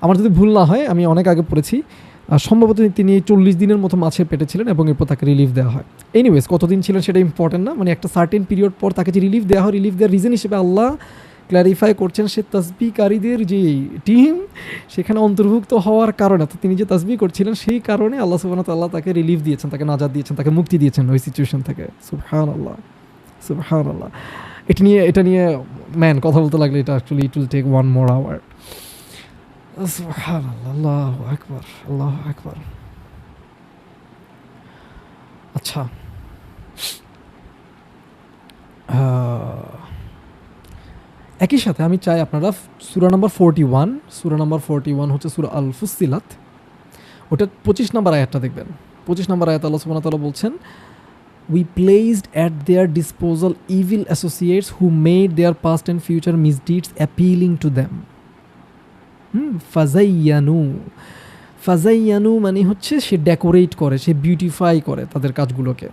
[SPEAKER 1] আমার যদি ভুল না হয়, আমি অনেক আগে পড়েছি, সম্ভবত তিনি 40 দিনের মতো মাছের পেটে ছিলেন এবং এরপর তাকে রিলিফ দেওয়া হয়। এনিওয়েজ কতদিন ছিলেন সেটা ইম্পর্টেন্ট না, মানে একটা সার্টেন পিরিয়ড পর তাকে যে রিলিফ দেওয়া হয়, রিলিফ দেওয়ার রিজন হিসেবে আল্লাহ ক্ল্যারিফাই করছেন সে তাসবিহকারীদের যে টিম সেখানে অন্তর্ভুক্ত হওয়ার কারণে, তো তিনি যে তাসবিহ করছিলেন সেই কারণে আল্লাহ সুবহানাহু ওয়া তাআলা তাকে রিলিফ দিয়েছেন, তাকে নাজাত দিয়েছেন, তাকে মুক্তি দিয়েছেন ওই সিচুয়েশন থেকে। সুবহানাল্লাহ, সুবহানাল্লাহ। এটা নিয়ে ম্যান কথা বলতে লাগলে এটা actually it will take 1 more hour. সুবহানাল্লাহ, আল্লাহু আকবার, আল্লাহু আকবার। আচ্ছা, একই সাথে আমি চাই আপনারা সূরা নাম্বার 41 হচ্ছে সূরা আল ফুসসিলাত, ওটা 25 নম্বর আয়াতটা দেখবেন। 25 নম্বর আয়াত আল্লাহ সুবহানাহু ওয়া তাআলা বলছেন, We placed at their disposal evil associates who made their past and future misdeeds appealing to them. ফাজাইয়ানু মানে হচ্ছে সে ডেকোরেট করে, সে বিউটিফাই করে তাদের কাজগুলোকে।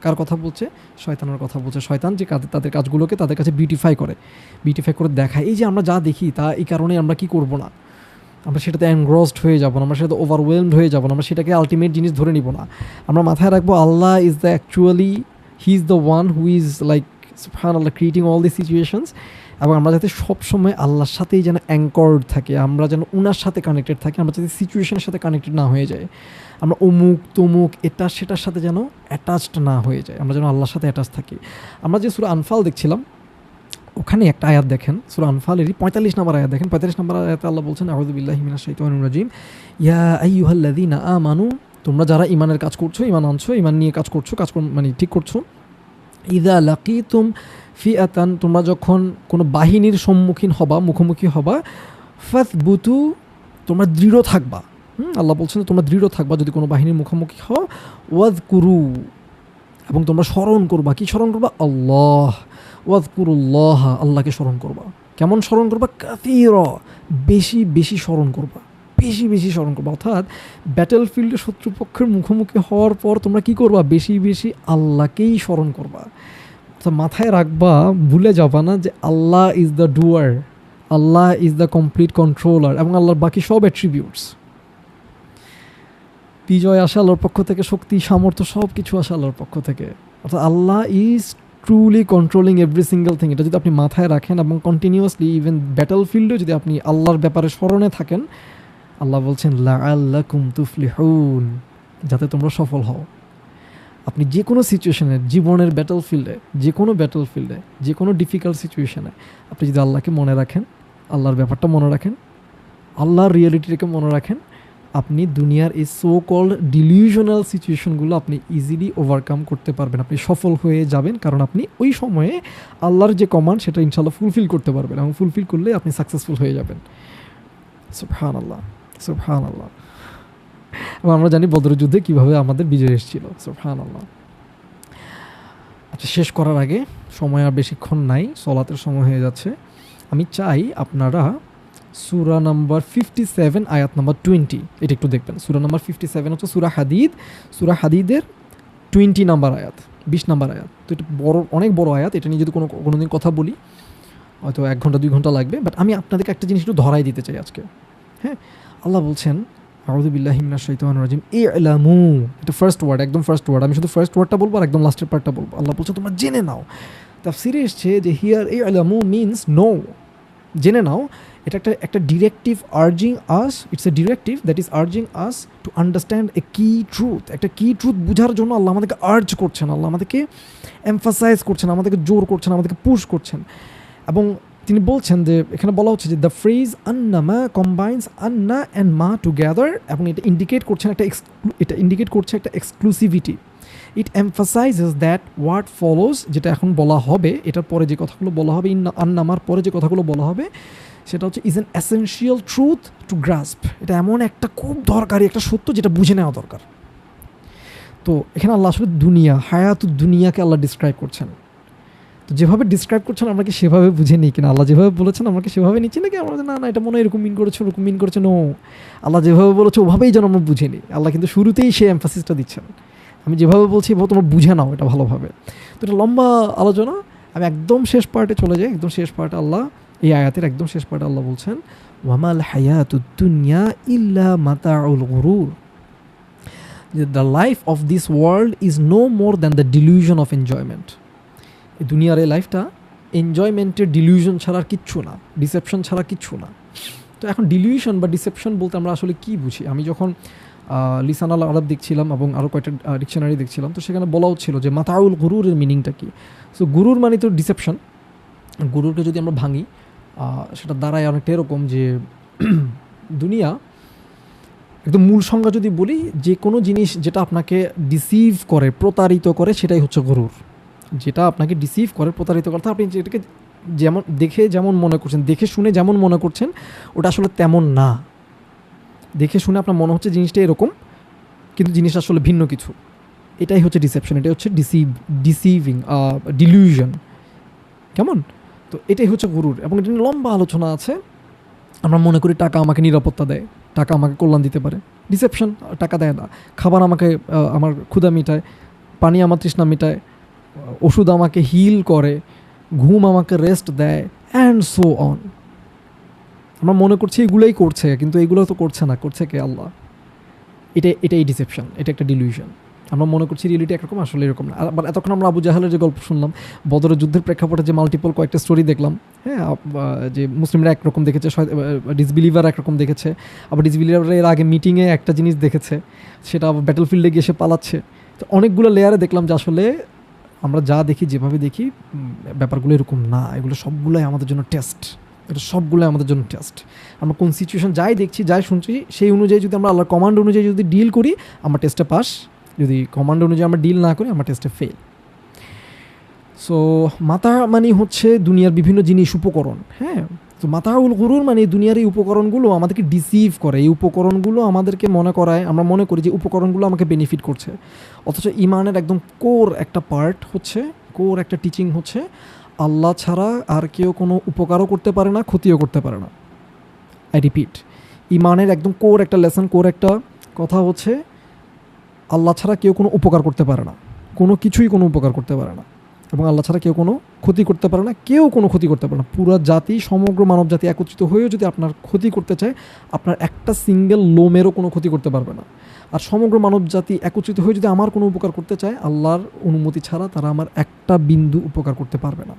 [SPEAKER 1] কার কথা বলছে? শয়তানের কথা বলছে। শয়তান যে তাদের কাজগুলোকে তাদের কাছে বিউটিফাই করে দেখায়। এই যে আমরা যা দেখি তা এই কারণে আমরা কি করব না, আমরা সেটাতে এনগ্রসড হয়ে যাব না, আমরা সেটাতে ওভারওয়েলমড হয়ে যাব না, আমরা সেটাকে আলটিমেট জিনিস ধরে নিব না। আমরা মাথায় রাখবো Allah is the actually he is the one who is like সুবহানাল্লাহ ক্রিয়েটিং অল দি সিচুয়েশনস। এবং আমরা যাতে সবসময় আল্লাহর সাথেই যেন অ্যাঙ্কর্ড থাকে, আমরা যেন উনার সাথে কানেক্টেড থাকি, আমরা যাতে সিচুয়েশনের সাথে কানেক্টেড না হয়ে যায়, আমরা অমুক তমুক এটা সেটার সাথে যেন অ্যাটাচড না হয়ে যায়, আমরা যেন আল্লাহর সাথে অ্যাটাচ থাকি। আমরা যে সূরা আনফাল দেখছিলাম ওখানে একটা আয়াত দেখেন, সূরা আনফালেরই 45 নম্বর আয়াত দেখেন। 45 নম্বর আয়াতে আল্লাহ বলছেন আউযু বিল্লাহি মিনাশ শাইতানির রাজিম, ইয়া আইয়ুহাল্লাযীনা আমানু, তোমরা যারা ঈমানের কাজ করছো, ঈমান আনছো, ঈমান নিয়ে কাজ করছো, মানে ঠিক করছো, ইযা লাকিতুম ফিআতান, তোমরা যখন কোনো বাহিনীর সম্মুখীন হবা, মুখোমুখি হবা, ফাসবুতু, তোমরা দৃঢ় থাকবা। আল্লাহ বলছেন তোমরা দৃঢ় থাকবা যদি কোনো বাহিনীর মুখোমুখি হও, ওয়াযকুরু, এবং তোমরা স্মরণ করবা। কি স্মরণ করবা? আল্লাহ, ওয়াযকুরুল্লাহ, আল্লাহকে স্মরণ করবা। কেমন স্মরণ করবা? কাসীরা, বেশি বেশি স্মরণ করবা, বেশি বেশি স্মরণ করবা। অর্থাৎ ব্যাটেল ফিল্ডে শত্রুপক্ষের মুখোমুখি হওয়ার পর তোমরা কি করবা? বেশি বেশি আল্লাহকেই স্মরণ করবা। মাথায় রাখবা, ভুলে যাবা না যে Allah is the doer, Allah is the complete controller, এবং আল্লাহর বাকি সব অ্যাট্রিবিউটস। বিজয় আসে আল্লাহর পক্ষ থেকে, শক্তি সামর্থ্য সব কিছু আসে আল্লাহর পক্ষ থেকে। অর্থাৎ Allah is truly controlling every single thing. এটা যদি আপনি মাথায় রাখেন এবং কন্টিনিউয়াসলি ইভেন ব্যাটল ফিল্ডেও যদি আপনি আল্লাহর ব্যাপারে স্মরণে থাকেন, আল্লাহ বলছেন লাআল্লাকুম তুফলিহুন, যাতে তোমরা সফল হও। আপনি যে কোনো সিচুয়েশনে, জীবনের ব্যাটল ফিল্ডে, যে কোনো ডিফিকাল্ট সিচুয়েশনে আপনি যদি আল্লাহকে মনে রাখেন, আল্লাহর ব্যাপারটা মনে রাখেন, আল্লাহর রিয়েলিটিটাকে মনে রাখেন, আপনি দুনিয়ার এই সো কল্ড ডিলিউশনাল সিচুয়েশনগুলো আপনি ইজিলি ওভারকাম করতে পারবেন, আপনি সফল হয়ে যাবেন। কারণ আপনি ওই সময়ে আল্লাহর যে কমান্ড সেটা ইনশাআল্লাহ ফুলফিল করতে পারবেন, এবং ফুলফিল করলে আপনি সাকসেসফুল হয়ে যাবেন। সুবহানাল্লাহ, সুবহানাল্লাহ। এবং আমরা জানি বদরের যুদ্ধে কীভাবে আমাদের বিজয় এসেছিল। সুবহানাল্লাহ। আচ্ছা, শেষ করার আগে, সময় আর বেশিক্ষণ নাই, সলাতের সময় হয়ে যাচ্ছে, আমি চাই আপনারা সূরা নাম্বার 57 আয়াত নাম্বার 20 এটা একটু দেখবেন। সূরা নাম্বার 57 হচ্ছে সূরা হাদিদ, সূরা হাদিদের 20 নাম্বার আয়াত, 20 নাম্বার আয়াত। তো এটা বড়, অনেক বড় আয়াত। এটা নিয়ে যদি কোনোদিন কথা বলি হয়তো 1 ঘন্টা 2 ঘন্টা লাগবে, বাট আমি আপনাদেরকে একটা জিনিস একটু ধরাই দিতে চাই আজকে। হ্যাঁ, আল্লাহ বলছেন আউযু বিল্লাহি মিনাশ শাইতানির রাজিম, ইলামু, এটা ফার্স্ট ওয়ার্ড, একদম ফার্স্ট ওয়ার্ড। আমি শুধু ফার্স্ট ওয়ার্ডটা বলবো আর একদম লাস্টের পার্টটা বলবো। আল্লাহ বলছে তোমরা জেনে নাও। তাফসীরে এসেছে যে হিয়ার ইলামু মিনস নো, জেনে নাও। এটা একটা directive urging us, it's a directive that is urging us to understand a key truth. একটা কি ট্রুথ বোঝার জন্য আল্লাহ আমাদেরকে আর্জ করছেন, আল্লাহ আমাদেরকে এমফাসাইজ করছেন, আমাদেরকে জোর করছেন, আমাদেরকে পুশ করছেন। এবং তিনি বলছেন যে এখানে বলা হচ্ছে যে দ্য ফ্রেজ আন্নামা কম্বাইন্স আন্না অ্যান্ড মা টুগেদার, এবং এটা ইন্ডিকেট করছে একটা exclusivity. It emphasizes that word follows, যেটা এখন বলা হবে, এটার পরে যে কথাগুলো বলা হবে, আন্নামার পরে যে কথাগুলো বলা হবে, সেটা হচ্ছে is an essential truth two grasp. এটা এমন একটা খুব দরকারি একটা সত্য যেটা বুঝে নেওয়া দরকার। তো এখানে আল্লাহ আসলে দুনিয়া, হায়াতুদ দুনিয়াকে আল্লাহ ডিসক্রাইব করছেন। তো যেভাবে ডিসক্রাইব করছেন আমরা কি সেভাবে বুঝে নিই কিনা? আল্লাহ যেভাবে বলেছেন আমরা কি সেভাবে নিচ্ছি নাকি আমরা না না এটা মনে হয় এরকম মিন করেছে, ওরকম মিন করেছে? নো, আল্লাহ যেভাবে বলেছে ওভাবেই যেন আমরা বুঝে নিই। আল্লাহ কিন্তু শুরুতেই সে এমফাসিসটা দিচ্ছেন, আমি যেভাবে বলছি এভাবে তোমরা বুঝে নাও এটা ভালোভাবে। তো এটা লম্বা আলোচনা, আমি একদম শেষ পার্টে চলে যাই। একদম শেষ পার্টে আল্লাহ, এই আয়াতের একদম শেষ পার্টে আল্লাহ বলছেন ওয়ামাল হায়াতুদ দুনিয়া ইল্লা মাতাউল গুরুর, the life of this world is no more than the delusion of enjoyment. এই দুনিয়ার এই লাইফটা এনজয়মেন্টের ডিলিউশন ছাড়া কিচ্ছু না, ডিসেপশন ছাড়া কিচ্ছু না। তো এখন ডিলিউশন বা ডিসেপশন বলতে আমরা আসলে কী বুঝি? আমি যখন লিসান আল আরব দেখছিলাম এবং আরও কয়েকটা ডিকশনারি দেখছিলাম, তো সেখানে বলা হচ্ছিল যে মাতাউল গুরুরের মিনিংটা কী। সো গুরুর মানে তো ডিসেপশন। গুরুরকে যদি আমরা ভাঙি, সেটা দাঁড়ায় অনেকটা এরকম যে দুনিয়া, একদম মূল সংজ্ঞা যদি বলি, যে কোনো জিনিস যেটা আপনাকে ডিসিভ করে, প্রতারিত করে, সেটাই হচ্ছে গুরুর। যেটা আপনাকে ডিসিভ করে, প্রতারিত করে, আপনি যেটাকে যেমন দেখে যেমন মনে করছেন, দেখে শুনে যেমন মনে করছেন, ওটা আসলে তেমন না। দেখে শুনে আপনার মনে হচ্ছে জিনিসটা এরকম, কিন্তু জিনিসটা আসলে ভিন্ন কিছু। এটাই হচ্ছে ডিসেপশন, এটাই হচ্ছে ডিসিভিং, ডিলিউশন। কেমন? তো এটাই হচ্ছে গুরুর। এবং এটা লম্বা আলোচনা আছে। আমরা মনে করি টাকা আমাকে নিরাপত্তা দেয়, টাকা আমাকে কল্যাণ দিতে পারে, ডিসেপশন। টাকা দেয় না। খাবার আমাকে আমার ক্ষুধা মিটায়, পানি আমার তৃষ্ণা মেটায়, ওষুধ আমাকে হিল করে, ঘুম আমাকে রেস্ট দেয়, অ্যান্ড সো অন। আমরা মনে করছি এগুলোই করছে, কিন্তু এগুলো তো করছে না, করছে কে? আল্লাহ। এটাই ডিসেপশন, এটা একটা ডিলিউশন। আমরা মনে করছি রিয়েলিটি একরকম, আসলে এরকম না। আবার এতক্ষণ আমরা আবু জাহালের যে গল্প শুনলাম, বদরের যুদ্ধের প্রেক্ষাপটে যে মাল্টিপল কয়েকটা স্টোরি দেখলাম, হ্যাঁ, যে মুসলিমরা একরকম দেখেছে, ডিসবিলিভার একরকম দেখেছে, আবার ডিসবিলিভারের এর আগে মিটিংয়ে একটা জিনিস দেখেছে, সেটা আবার ব্যাটল ফিল্ডে গিয়ে সে পালাচ্ছে। তো অনেকগুলো লেয়ারে দেখলাম যে আসলে আমরা যা দেখি, যেভাবে দেখি, ব্যাপারগুলো এরকম না। এগুলো সবগুলোই আমাদের জন্য টেস্ট, এটা সবগুলোই আমাদের জন্য টেস্ট। আমরা কোন সিচুয়েশন যাই দেখছি, যাই শুনছি, সেই অনুযায়ী যদি আমরা আল্লাহর কমান্ড অনুযায়ী যদি ডিল করি, আমরা টেস্টে পাস। যদি কমান্ড অনুযায়ী আমরা ডিল না করি, আমরা টেস্টে ফেল। সো মাতা মানে হচ্ছে দুনিয়ার বিভিন্ন জিনিস, উপকরণ। হ্যাঁ, তো মাতাউল গুরুর মানে দুনিয়ার এই উপকরণগুলো আমাদেরকে ডিসিভ করে। এই উপকরণগুলো আমাদেরকে মনে করায়, আমরা মনে করি যে উপকরণগুলো আমাকে বেনিফিট করছে, অথচ ইমানের একদম কোর একটা পার্ট হচ্ছে, কোর একটা টিচিং হচ্ছে, আল্লাহ ছাড়া আর কেউ কোনো উপকারও করতে পারে না, ক্ষতিও করতে পারে না। আই রিপিট, ইমানের একদম কোর একটা লেসন, কোর একটা কথা হচ্ছে, আল্লাহ ছাড়া কেউ কোনো উপকার করতে পারে না, কোনো কিছুই কোনো উপকার করতে পারে না, এবং আল্লাহ ছাড়া কেউ কোনো ক্ষতি করতে পারে না, কেউ কোনো ক্ষতি করতে পারে না। পুরো জাতি, সমগ্র মানব জাতি একত্রিত হয়েও যদি আপনার ক্ষতি করতে চায়, আপনার একটা সিঙ্গেল লোমেরও কোনো ক্ষতি করতে পারবে না। আর সমগ্র মানব জাতি একত্রিত হয়ে যদি আমার কোনো উপকার করতে চায়, আল্লাহর অনুমতি ছাড়া তারা আমার একটা বিন্দু উপকার করতে পারবে না।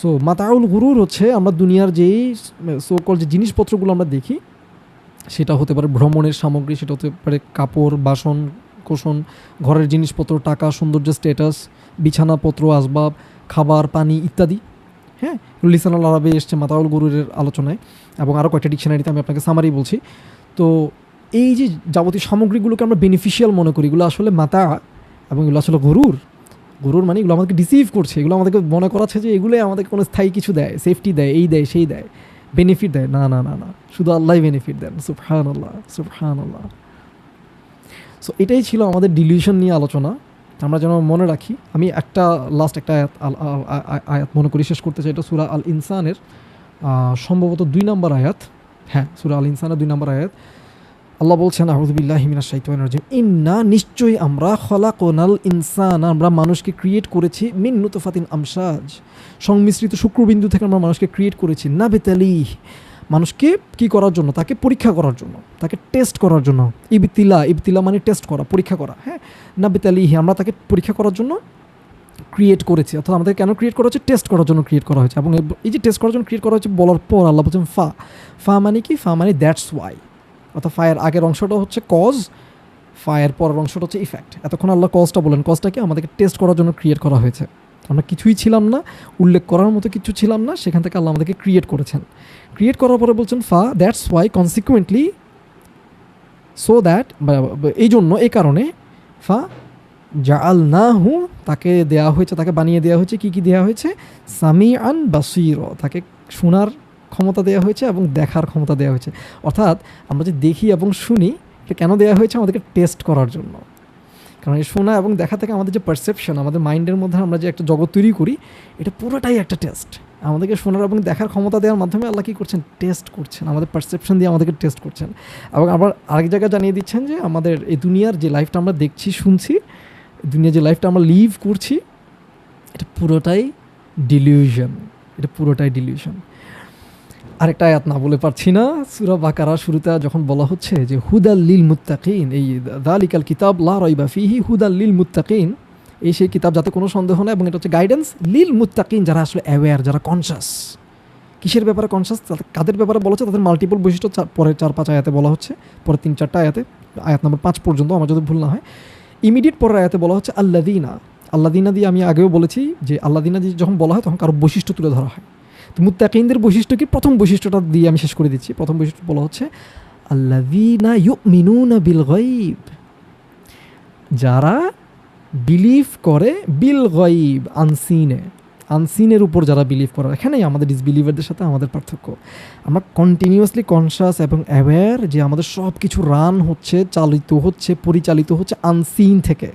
[SPEAKER 1] সো মাতাউল গুরুর হচ্ছে, আমরা দুনিয়ার যেই সোকল যে জিনিসপত্রগুলো আমরা দেখি, সেটা হতে পারে ভ্রমণের সামগ্রী, সেটা হতে পারে কাপড়, বাসন কোষণ, ঘরের জিনিসপত্র, টাকা, সৌন্দর্য, স্ট্যাটাস, বিছানাপত্র, আসবাব, খাবার, পানি ইত্যাদি। হ্যাঁ, লিসানুল আরবে এসছে মাতাউল গুরুরের আলোচনায়, এবং আরও কয়েকটা ডিকশনারিতে আমি আপনাকে সামারি বলছি। তো এই যে যাবতীয় সামগ্রীগুলোকে আমরা বেনিফিশিয়াল মনে করি, এগুলো আসলে মাতা, এবং এগুলো আসলে গরুর। গরুর মানে এগুলো আমাদেরকে ডিসিভ করছে, এগুলো আমাদেরকে মনে করাচ্ছে যে এগুলোই আমাদেরকে কোনো স্থায়ী কিছু দেয়, সেফটি দেয়, এই দেয়, সেই দেয়, বেনিফিট দেয়। না না না না, শুধু আল্লাহই বেনিফিট দেন। সুবহানাল্লাহ, সুবহানাল্লাহ। সো এটাই ছিল আমাদের ডিলিউশন নিয়ে আলোচনা। আমরা যেন মনে রাখি, আমি একটা লাস্ট একটা আয়াত মনে করি শেষ করতে চাই। এটা সূরা আল ইনসানের সম্ভবত 2 নম্বর আয়াত। হ্যাঁ, সূরা আল ইনসানের 2 নম্বর আয়াত। আল্লাহ বলছেন, আউযু বিল্লাহি মিনাশ শাইতানির রাজিম, ইন্না, নিশ্চয়ই আমরা, খলাকনাল ইনসানা, আমরা মানুষকে ক্রিয়েট করেছি, মিন নুতফাতিন আমশাজ, সংমিশ্রিত শুক্রবিন্দু থেকে আমরা মানুষকে ক্রিয়েট করেছি, নাবতালিহ, মানুষকে কি করার জন্য? তাকে পরীক্ষা করার জন্য, তাকে টেস্ট করার জন্য। ইবতিলা মানে টেস্ট করা, পরীক্ষা করা। হ্যাঁ, নাবতালিহি, আমরা তাকে পরীক্ষা করার জন্য ক্রিয়েট করেছি, অর্থাৎ আমাদের কেন ক্রিয়েট করা হচ্ছে? টেস্ট করার জন্য ক্রিয়েট করা হয়েছে। এবং এই যে টেস্ট করার জন্য ক্রিয়েট করা হচ্ছে বলার পর আল্লাহ বলছেন ফা মানে কি? ফা মানে দ্যাটস ওয়াই, অর্থাৎ ফায়ের আগের অংশটা হচ্ছে কজ, ফায়ের পরের অংশটা হচ্ছে ইফেক্ট। এতক্ষণ আল্লাহ কজটা বলেন, কজটাকে আমাদেরকে টেস্ট করার জন্য ক্রিয়েট করা হয়েছে। আমরা কিছুই ছিলাম না, উল্লেখ করার মতো কিছু ছিলাম না, সেখান থেকে আল্লাহ আমাদেরকে ক্রিয়েট করেছেন। ক্রিয়েট করার পরে বলছেন that's why, consequently, so that, এই জন্য, এই কারণে, জাআলনাহু, তাকে দেয়া হয়েছে, তাকে বানিয়ে দেওয়া হয়েছে। কি দেওয়া হয়েছে? সামিআন বাসীর, তাকে শোনার ক্ষমতা দেওয়া হয়েছে এবং দেখার ক্ষমতা দেওয়া হয়েছে। অর্থাৎ আমরা যে দেখি এবং শুনি, এটা কেন দেওয়া হয়েছে? আমাদেরকে টেস্ট করার জন্য। কারণ এই শোনা এবং দেখা থেকে আমাদের যে পারসেপশন, আমাদের মাইন্ডের মধ্যে আমরা যে একটা জগৎ তৈরি করি, এটা পুরোটাই একটা টেস্ট। আমাদেরকে শোনার এবং দেখার ক্ষমতা দেওয়ার মাধ্যমে আল্লাহ কী করছেন? টেস্ট করছেন, আমাদের পারসেপশন দিয়ে আমাদেরকে টেস্ট করছেন। এবং আবার আরেক জায়গায় জানিয়ে দিচ্ছেন যে আমাদের এই দুনিয়ার যে লাইফটা আমরা দেখছি, শুনছি, দুনিয়ার যে লাইফটা আমরা লিভ করছি, এটা পুরোটাই ডিলিউশন, এটা পুরোটাই ডিলিউশন। আরেকটা আয়াত না বলে পারছি না, সূরা বাকারা শুরুতে যখন বলা হচ্ছে যে হুদাল লিল মুত্তাকিন, এই যালিকাল কিতাব লা রাইবা ফিহি হুদাল লিল মুত্তাকিন, এই সেই কিতাব যাতে কোনো সন্দেহ না, এবং এটা হচ্ছে গাইডেন্স লিল মুত্তাকিন, যারা আসলে অ্যাওয়্যার, যারা কনশাস। কিসের ব্যাপারে কনশাস? কাদের ব্যাপারে বলা হচ্ছে? তাদের মাল্টিপল বৈশিষ্ট্য পরে 4-5 আয়াতে বলা হচ্ছে, পরে 3-4টা আয়াতে, আয়াত নম্বর 5 পর্যন্ত আমার যদি ভুল না হয়। ইমিডিয়েট পরের আয়াতে বলা হচ্ছে আল্লাযীনা দিয়ে আমি আগেও বলেছি যে আল্লাযীনা দিয়ে যখন বলা হয় তখন কারো বৈশিষ্ট্য তুলে ধরা হয়। তো মুত্তাকিনদের বৈশিষ্ট্য কি? প্রথম বৈশিষ্ট্যটা দিয়ে আমি শেষ করে দিচ্ছি। প্রথম বৈশিষ্ট্য বলা হচ্ছে আল্লাযীনা ইউমিনুনা বিল গায়ব, যারা বিলিভ করে বিল গায়ব, আনসিনের উপর যারা বিলিভ করে। এখানেই আমাদের ডিসবিলিভারদের সাথে আমাদের পার্থক্য। আমরা কন্টিনিউয়াসলি কনশাস এবং অ্যাওয়্যার যে আমাদের সব কিছু রান হচ্ছে, চালিত হচ্ছে, পরিচালিত হচ্ছে আনসিন থেকে।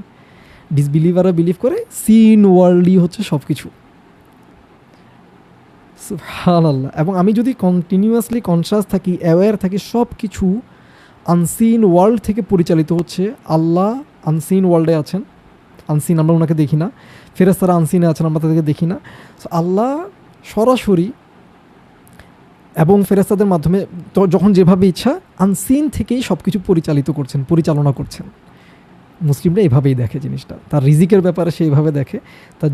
[SPEAKER 1] ডিসবিলিভাররা বিলিভ করে সিন ওয়ার্ল্ডই হচ্ছে সব কিছু। সুবহানাল্লাহ। এবং আমি যদি কন্টিনিউয়াসলি কনশাস থাকি, অ্যাওয়্যার থাকি, সব কিছু আনসিন ওয়ার্ল্ড থেকে পরিচালিত হচ্ছে। আল্লাহ আনসিন ওয়ার্ল্ডে আছেন, আনসিন, আমরা ওনাকে দেখি না। ফেরেশতারা আনসিনে আছেন, আমরা তাদেরকে দেখি না। সো আল্লাহ সরাসরি এবং ফেরেশতাদের মাধ্যমে তো যখন যেভাবে ইচ্ছা আনসিন থেকেই সব কিছু পরিচালনা করছেন। মুসলিমরা এভাবেই দেখে জিনিসটা, তার রিজিকের ব্যাপারে সে এইভাবে দেখে, তার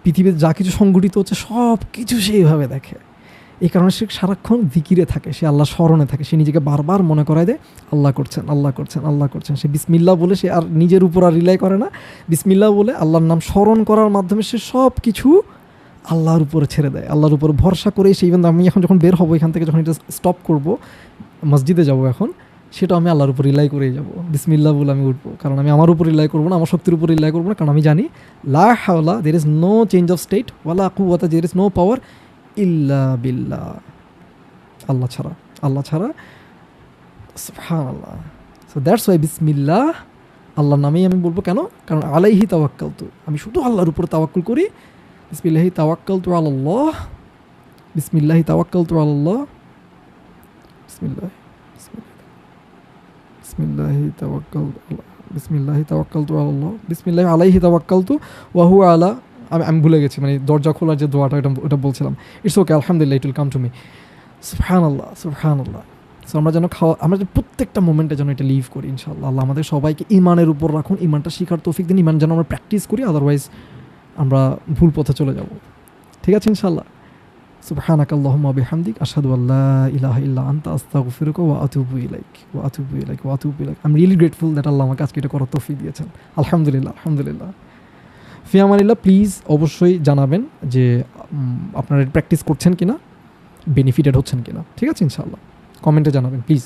[SPEAKER 1] পৃথিবীতে যা কিছু সংগঠিত হচ্ছে সব কিছু সে এইভাবে দেখে। এই কারণে সে সারাক্ষণ জিকিরে থাকে, সে আল্লাহ স্মরণে থাকে, সে নিজেকে বারবার মনে করায় দেয় আল্লাহ করছেন, আল্লাহ করছেন, আল্লাহ করছেন। সে বিসমিল্লাহ বলে সে আর নিজের উপর আর রিলাই করে না, বিসমিল্লাহ বলে আল্লাহর নাম স্মরণ করার মাধ্যমে সে সব কিছু আল্লাহর উপরে ছেড়ে দেয়, আল্লাহর উপর ভরসা করে। সেই ইভেন আমি এখন যখন বের হবো এখান থেকে, যখন এটা স্টপ করব, মসজিদে যাব এখন, সেটা আমি আল্লাহর উপর রিলাই করেই যাব, বিসমিল্লাহ বলে আমি উঠবো। কারণ আমি আমার উপর রিলাই করবো না, আমার শক্তির উপর রিলাই করবো না, কারণ আমি জানি লা হাওলা, there is no change of state, ওয়ালা কুওয়াতা, দের ইজ নো পাওয়ার ইল্লা বিল্লাহ, আল্লাহ ছাড়া। সুবহানাল্লাহ। সো দ্যাটস ওয়াই বিসমিল্লাহ আল্লাহর নামেই আমি বলবো। কেন? কারণ আলাইহি তাওয়াক্কালতু, আমি শুধু আল্লাহর উপর তাওয়াক্কুল করি। বিসমিল্লাহি তাওয়াক্কালতু আলাল্লাহ, বিসমিল্লাহি তাওয়াক্কালতু আলাল্লাহ, বিসমিল্লাহি তাওয়াক্কালতু আলাল্লাহ, বিসমিল্লাহি আলাইহি তাওয়াক্কালতু ওয়া হুয়া আলা। আমি ভুলে গেছি, মানে দরজা খোলার যে দোয়াটা ওটা বলছিলাম। ইটস ওকে, আলহামদুলিল্লাহ, it will come to me. সুবহানাল্লাহ, সুবহানাল্লাহ। সো আমরা যেন আমরা প্রত্যেকটা মোমেন্টে যেন এটা লিভ করি ইনশাআল্লাহ। আল্লাহ আমাদের সবাইকে ইমানের উপর রাখুন, ইমানটা শিখার তৌফিক দিন, ইমান যেন আমরা প্র্যাকটিস করি, আদারওয়াইজ আমরা ভুল পথে চলে যাব। ঠিক আছে ইনশাআল্লাহ। সুবহানাকাল্লাহুম্মা ওয়া বিহামদিক, আশহাদু আল্লা ইলাহা ইল্লা আনতা, আস্তাগফিরুকা ওয়া আতুবু ইলাইক, ওয়া আতুবু ইলাইক, ওয়া আতুবু ইলাইক। I am really grateful that Allah আমাকে আজকে এটা করার তৌফিক দিয়েছেন। আলহামদুলিল্লাহ, আলহামদুলিল্লাহ। ফি আমানিল্লাহ। প্লিজ অবশ্যই জানাবেন যে আপনারা প্র্যাকটিস করছেন কিনা, বেনিফিটেড হচ্ছেন কিনা। ঠিক আছে ইনশাআল্লাহ, কমেন্টে জানাবেন প্লিজ।